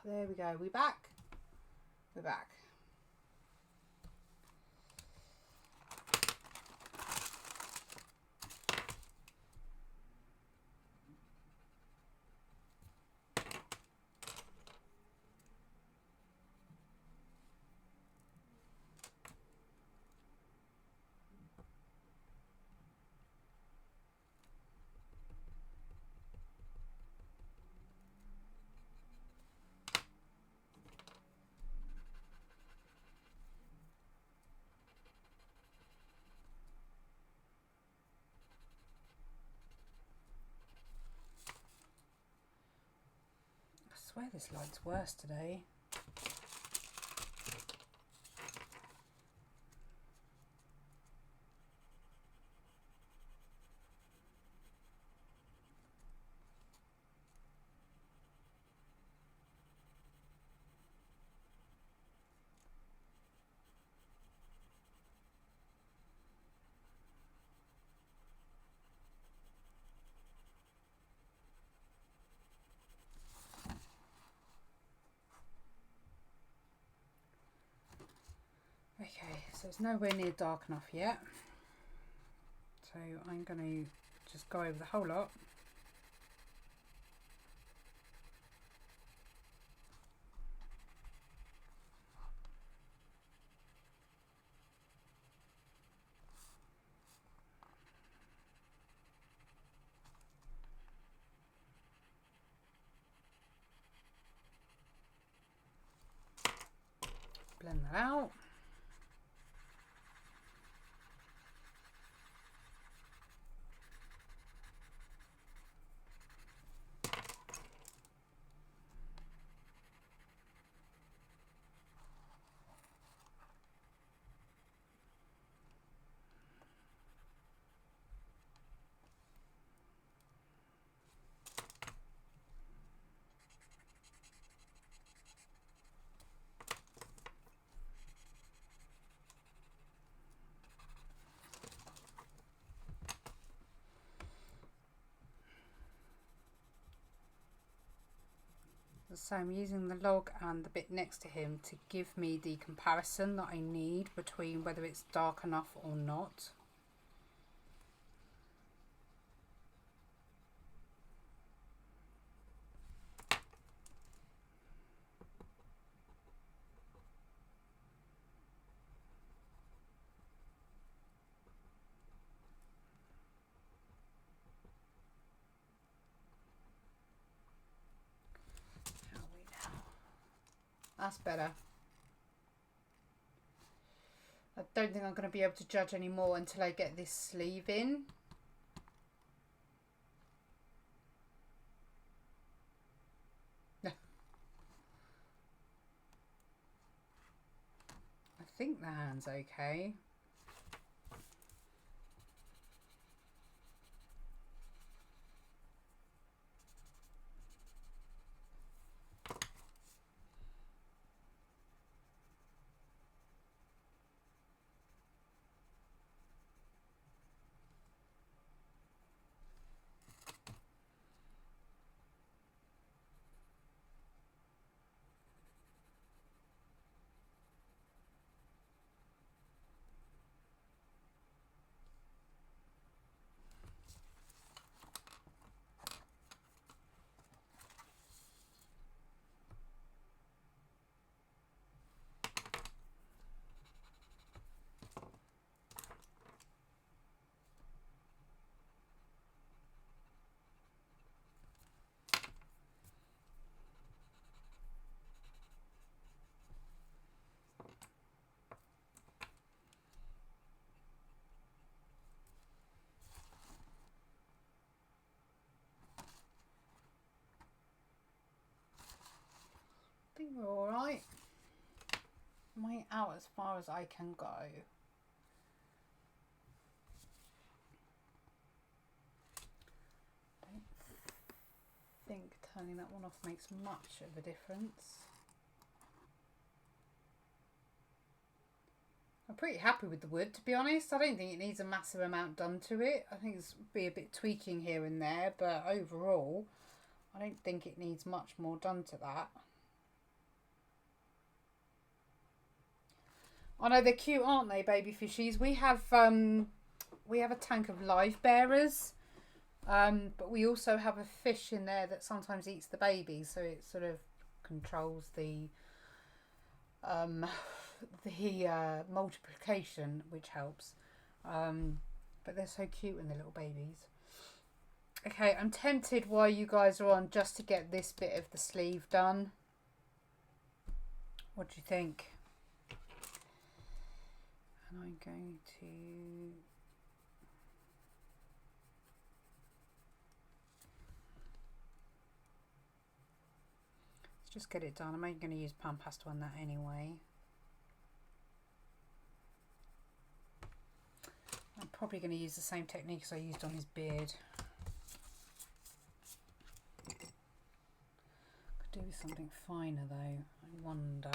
S1: There we go. We're back. We're back. I swear this light's worse today. Okay, so it's nowhere near dark enough yet. So I'm going to just go over the whole lot. Blend that out. So I'm using the log and the bit next to him to give me the comparison that I need between whether it's dark enough or not. That's better. I don't think I'm going to be able to judge anymore until I get this sleeve in. No. I think the hand's okay. I think we're all right. I'm way out as far as I can go. I don't think turning that one off makes much of a difference. I'm pretty happy with the wood, to be honest. I don't think it needs a massive amount done to it. I think it's be a bit tweaking here and there, but overall, I don't think it needs much more done to that. I know they're cute, aren't they, baby fishies? We have a tank of live bearers, but we also have a fish in there that sometimes eats the babies, so it sort of controls the multiplication, which helps. But they're so cute when they're little babies. Okay, I'm tempted while you guys are on just to get this bit of the sleeve done. What do you think? And I'm going to let's just get it done. I'm only going to use pan pasta on that anyway. I'm probably going to use the same technique as I used on his beard. Could do with something finer though, I wonder.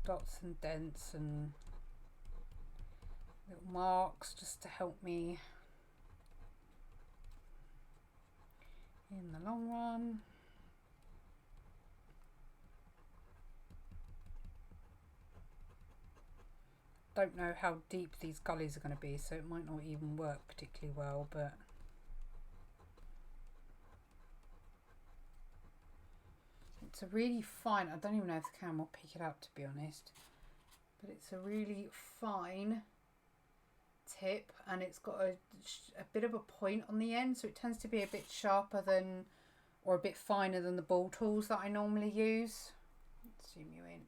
S1: Dots and dents and little marks just to help me in the long run. Don't know how deep these gullies are going to be, so it might not even work particularly well, but it's a really fine, I don't even know if the camera will pick it up, to be honest, but it's a really fine tip, and it's got a bit of a point on the end, so it tends to be a bit sharper than, or a bit finer than the ball tools that I normally use. Let's zoom you in.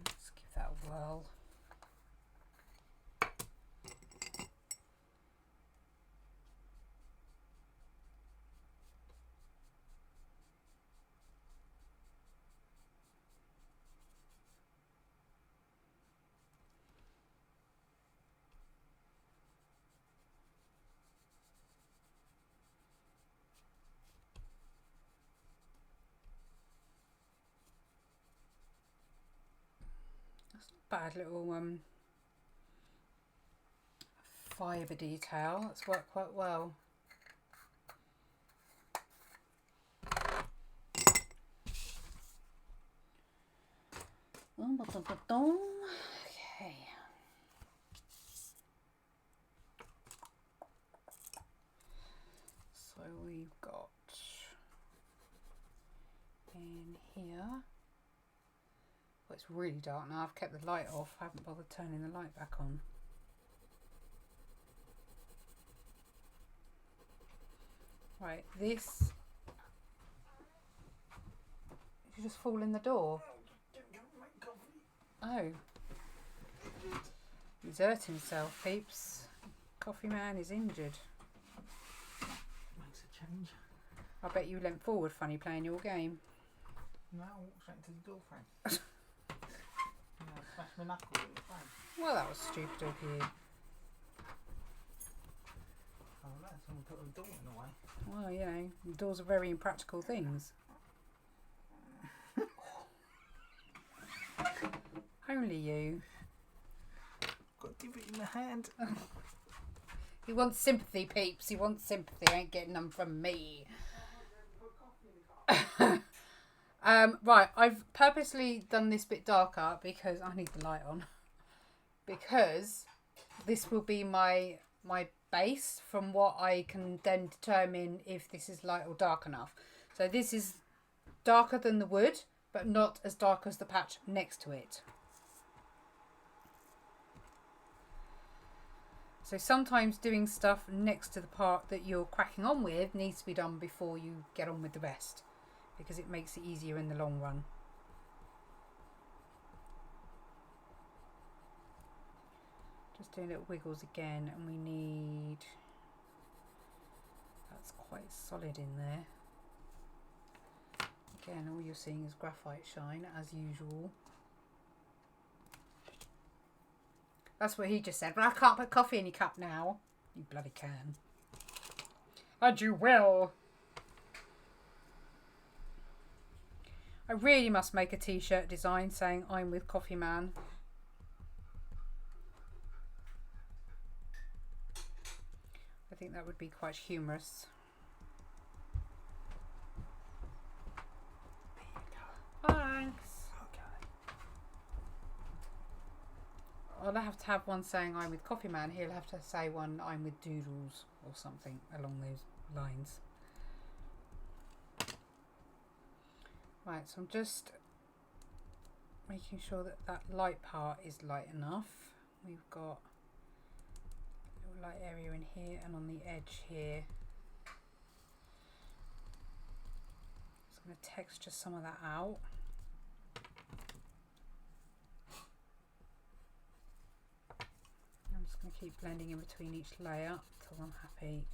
S1: Let's give that a whirl. bad little fibre detail. That's worked quite well. Okay. So we've got in here. Well, it's really dark now. I've kept the light off. I haven't bothered turning the light back on. Right, this. Did you just fall in the door? Oh. He's hurt himself, peeps. Coffee man is injured.
S2: Makes a change.
S1: I bet you leant forward funny playing your game.
S2: No, I walked straight into the door frame. Yeah, I smashed my knuckle with the frame.
S1: Well, that was stupid of you.
S2: Oh no, someone put the door in the way.
S1: Well, you know, doors are very impractical things. Only you.
S2: Got to give it in the hand.
S1: He wants sympathy, peeps. He wants sympathy. Ain't getting them from me. Right, I've purposely done this bit darker because I need the light on. Because this will be my base from what I can then determine if this is light or dark enough. So this is darker than the wood, but not as dark as the patch next to it. So sometimes doing stuff next to the part that you're cracking on with needs to be done before you get on with the rest, because it makes it easier in the long run. Just doing little wiggles again, and we need... That's quite solid in there. Again, all you're seeing is graphite shine, as usual. That's what he just said. Well, I can't put coffee in your cup now. You bloody can. And you will. I really must make a t-shirt design saying I'm with Coffee Man. I think that would be quite humorous. Thanks. I'll have to have one saying I'm with Coffee Man. He'll have to say one I'm with Doodles or something along those lines. Right, so I'm just making sure that that light part is light enough. We've got a little light area in here and on the edge here. Just going to texture some of that out. I'm just going to keep blending in between each layer until I'm happy.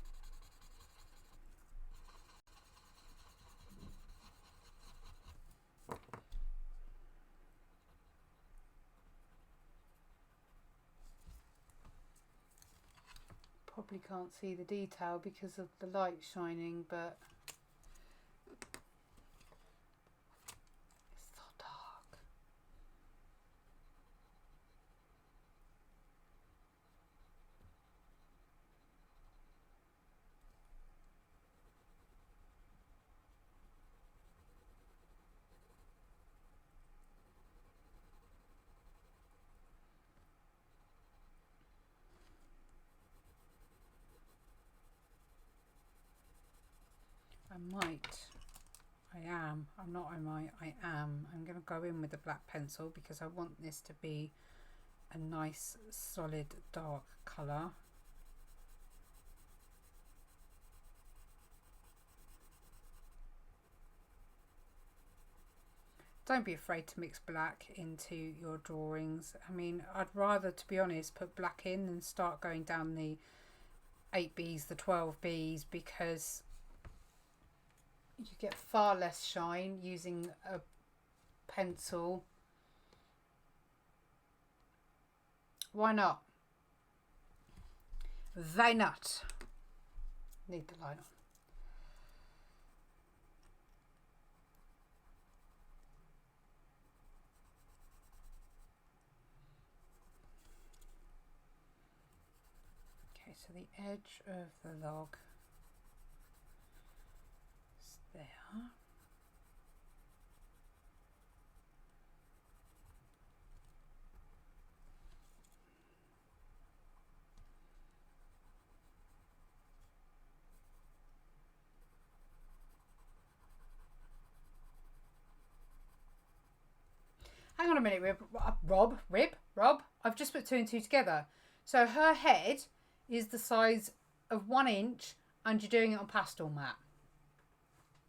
S1: Probably can't see the detail because of the light shining, but it's so dark. I am. I'm going to go in with a black pencil because I want this to be a nice, solid, dark colour. Don't be afraid to mix black into your drawings. I mean, I'd rather, to be honest, put black in than start going down the 8Bs, the 12Bs, because you get far less shine using a pencil. Why not? Why not? Need the light on. so the edge of the log is there. Hang on a minute, Rob. I've just put 2 and 2 together. So her head is the size of 1 inch and you're doing it on pastel mat.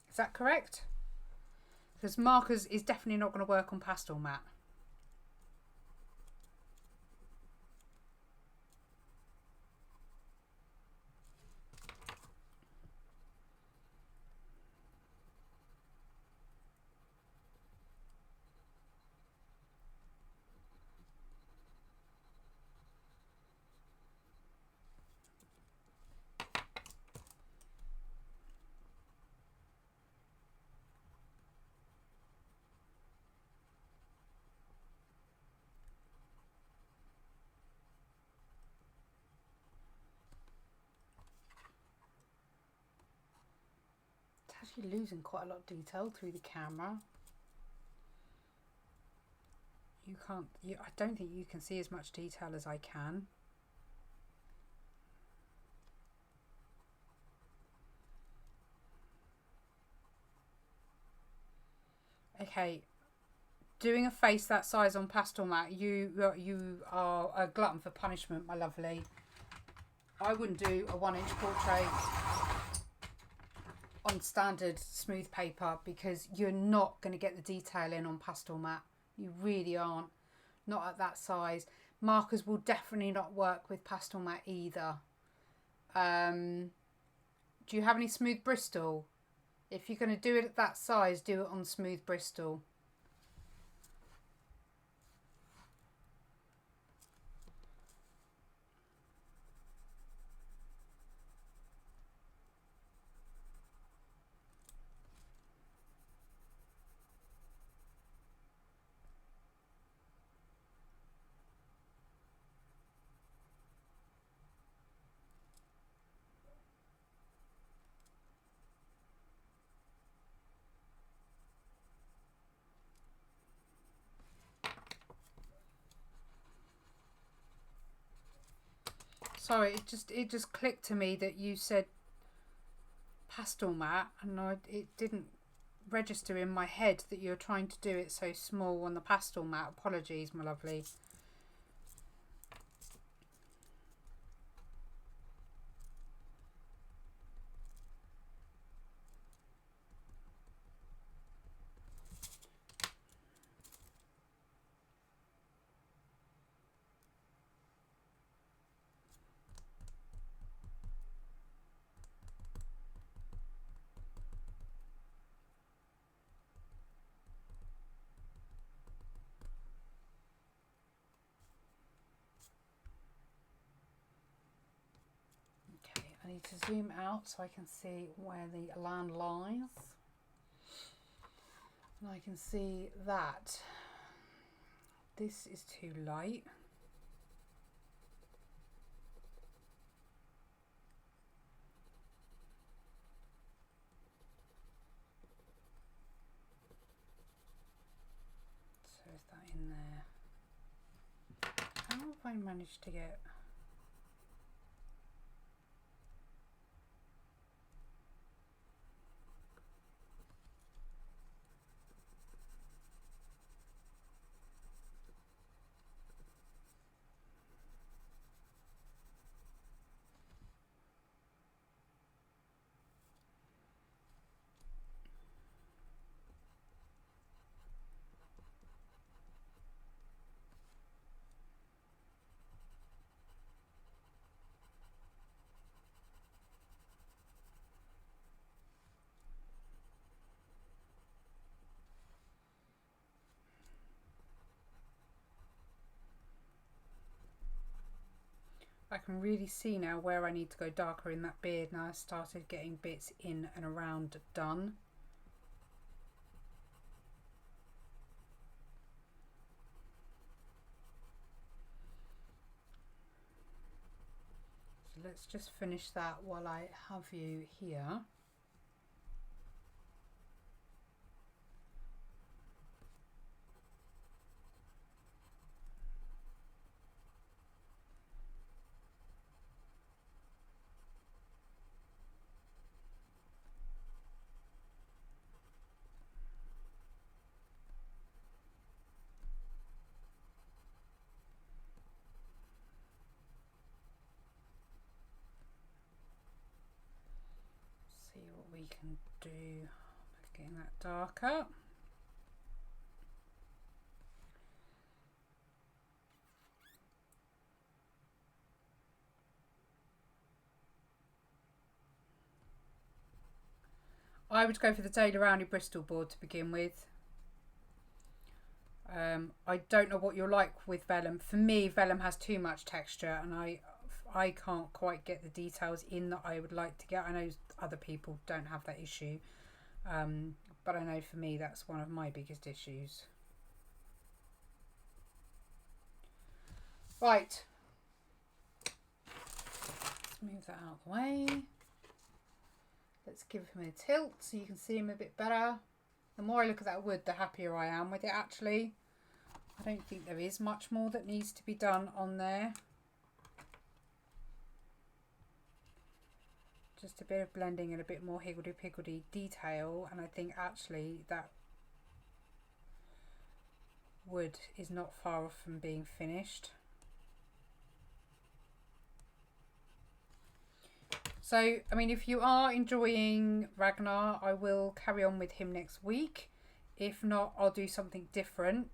S1: Is that correct? Because markers is definitely not going to work on pastel mat. You're losing quite a lot of detail through the camera. I don't think you can see as much detail as I can. Okay, doing a face that size on pastel mat, you are a glutton for punishment, my lovely. I wouldn't do a 1 inch portrait on standard smooth paper because you're not going to get the detail in on pastel mat. You really aren't. Not at that size. Markers will definitely not work with pastel mat either. Do you have any smooth Bristol? If you're going to do it at that size, do it on smooth Bristol. Sorry, it just clicked to me that you said pastel mat, and it didn't register in my head that you're trying to do it so small on the pastel mat. Apologies, my lovely. I need to zoom out so I can see where the land lies. And I can see that this is too light. So is that in there? How have I managed to get... I can really see now where I need to go darker in that beard. Now I've started getting bits in and around done. let's just finish that while I have you here. See what we can do with getting that darker. I would go for the Daily Roundy Bristol board to begin with. I don't know what you're like with vellum. For me, vellum has too much texture, and I can't quite get the details in that I would like to get. I know other people don't have that issue, but I know for me that's one of my biggest issues. Right, let's move that out of the way. Let's give him a tilt so you can see him a bit better. The more I look at that wood, the happier I am with it actually. I don't think there is much more that needs to be done on there. Just a bit of blending and a bit more higgledy-piggledy detail, and I think actually that wood is not far off from being finished. So, I mean, if you are enjoying Ragnar, I will carry on with him next week. If not, I'll do something different.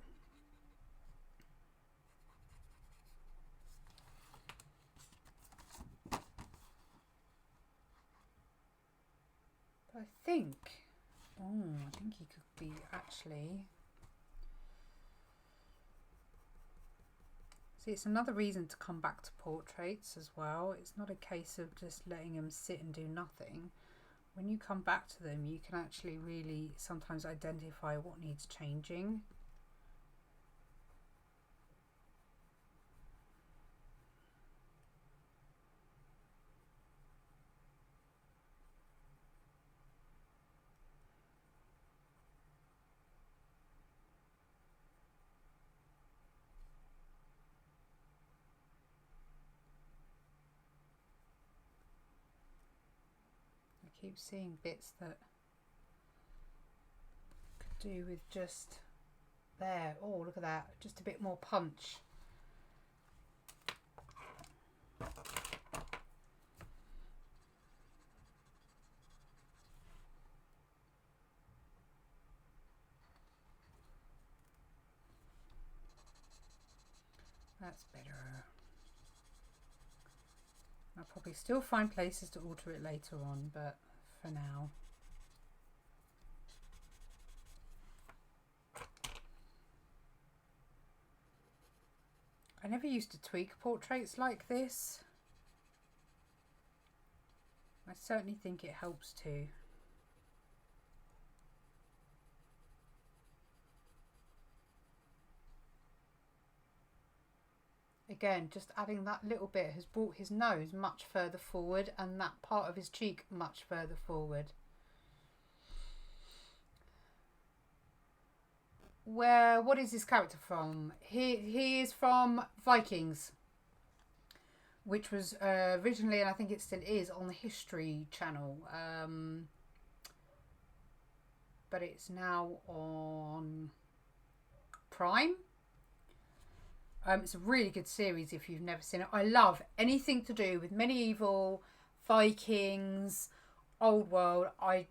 S1: But I think he could be actually... See, it's another reason to come back to portraits as well. It's not a case of just letting them sit and do nothing. When you come back to them, you can actually really sometimes identify what needs changing. Keep seeing bits that could do with just there. Oh, look at that, just a bit more punch. That's better. I'll probably still find places to alter it later on, but for now. I never used to tweak portraits like this. I certainly think it helps too. Again, just adding that little bit has brought his nose much further forward and that part of his cheek much further forward. What is this character from? He is from Vikings, which was originally, and I think it still is, on the History Channel. But it's now on Prime. It's a really good series if you've never seen it. I love anything to do with medieval, Vikings, old world. I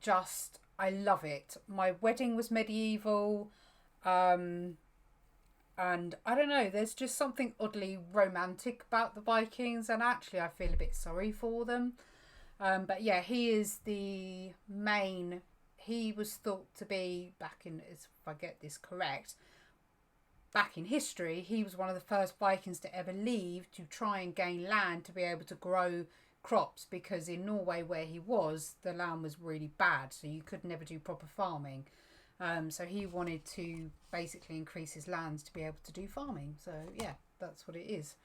S1: love it. My wedding was medieval. And I don't know, there's just something oddly romantic about the Vikings, and actually I feel a bit sorry for them. But yeah, he is the main... He was thought to be, back in, if I get this correct... Back in history, he was one of the first Vikings to ever leave to try and gain land to be able to grow crops, because in Norway where he was, the land was really bad, so you could never do proper farming. So he wanted to basically increase his lands to be able to do farming. So yeah, that's what it is.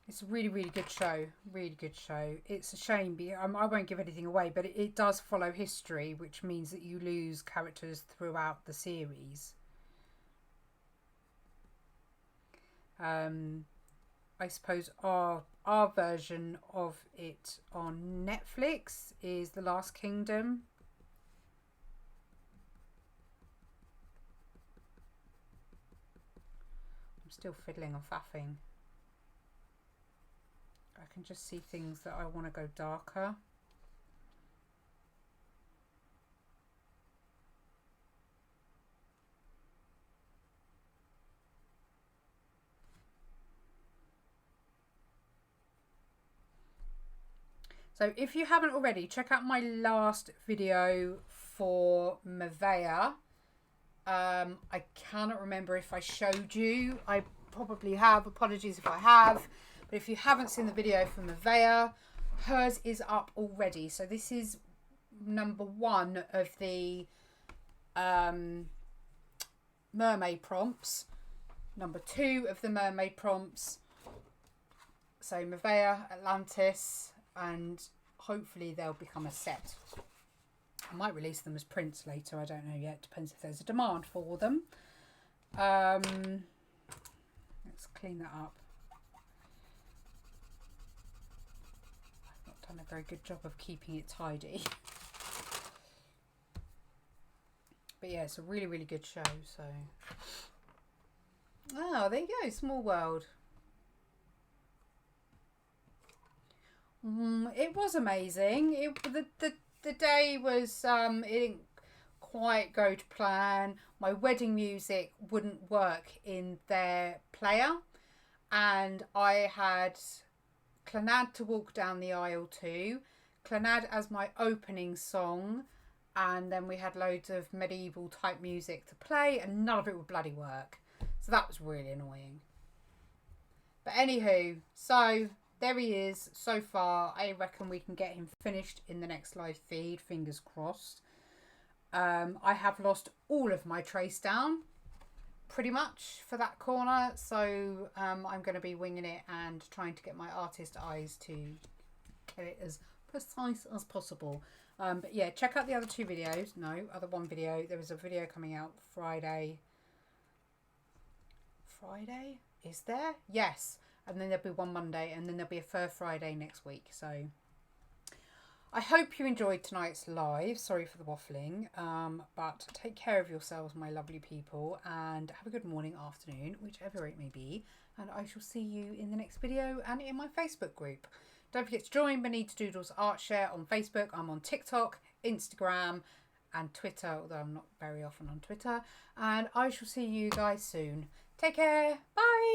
S1: It's a really, really good show. Really good show. It's a shame. I won't give anything away, but it does follow history, which means that you lose characters throughout the series. I suppose our version of it on Netflix is The Last Kingdom. I'm still fiddling and faffing. I can just see things that I want to go darker. So if you haven't already, check out my last video for Mavea. I cannot remember if I showed you. I probably have. Apologies if I have. But if you haven't seen the video for Mavea, hers is up already. So this is number 1 of the mermaid prompts. Number 2 of the mermaid prompts. So Mavea, Atlantis, and hopefully they'll become a set. I might release them as prints later. I don't know yet. Depends if there's a demand for them. Let's clean that up. I've not done a very good job of keeping it tidy. But yeah, it's a really, really good show. So, oh, there you go. Small World. It was amazing. The day was it didn't quite go to plan. My wedding music wouldn't work in their player, and I had Clannad to walk down the aisle to, Clannad as my opening song, and then we had loads of medieval type music to play, and none of it would bloody work. So that was really annoying. But anywho, so there he is so far. I reckon we can get him finished in the next live feed. Fingers crossed. I have lost all of my trace down pretty much for that corner. So I'm going to be winging it and trying to get my artist eyes to get it as precise as possible. But yeah, check out the other 2 videos. No, other 1 video. There was a video coming out Friday. Friday? Is there? Yes. And then there'll be 1 Monday, and then there'll be a Fur Friday next week. So I hope you enjoyed tonight's live. Sorry for the waffling. But take care of yourselves, my lovely people, and have a good morning, afternoon, whichever it may be. And I shall see you in the next video and in my Facebook group. Don't forget to join Benita Doodles Art Share on Facebook. I'm on TikTok, Instagram, and Twitter, although I'm not very often on Twitter. And I shall see you guys soon. Take care. Bye.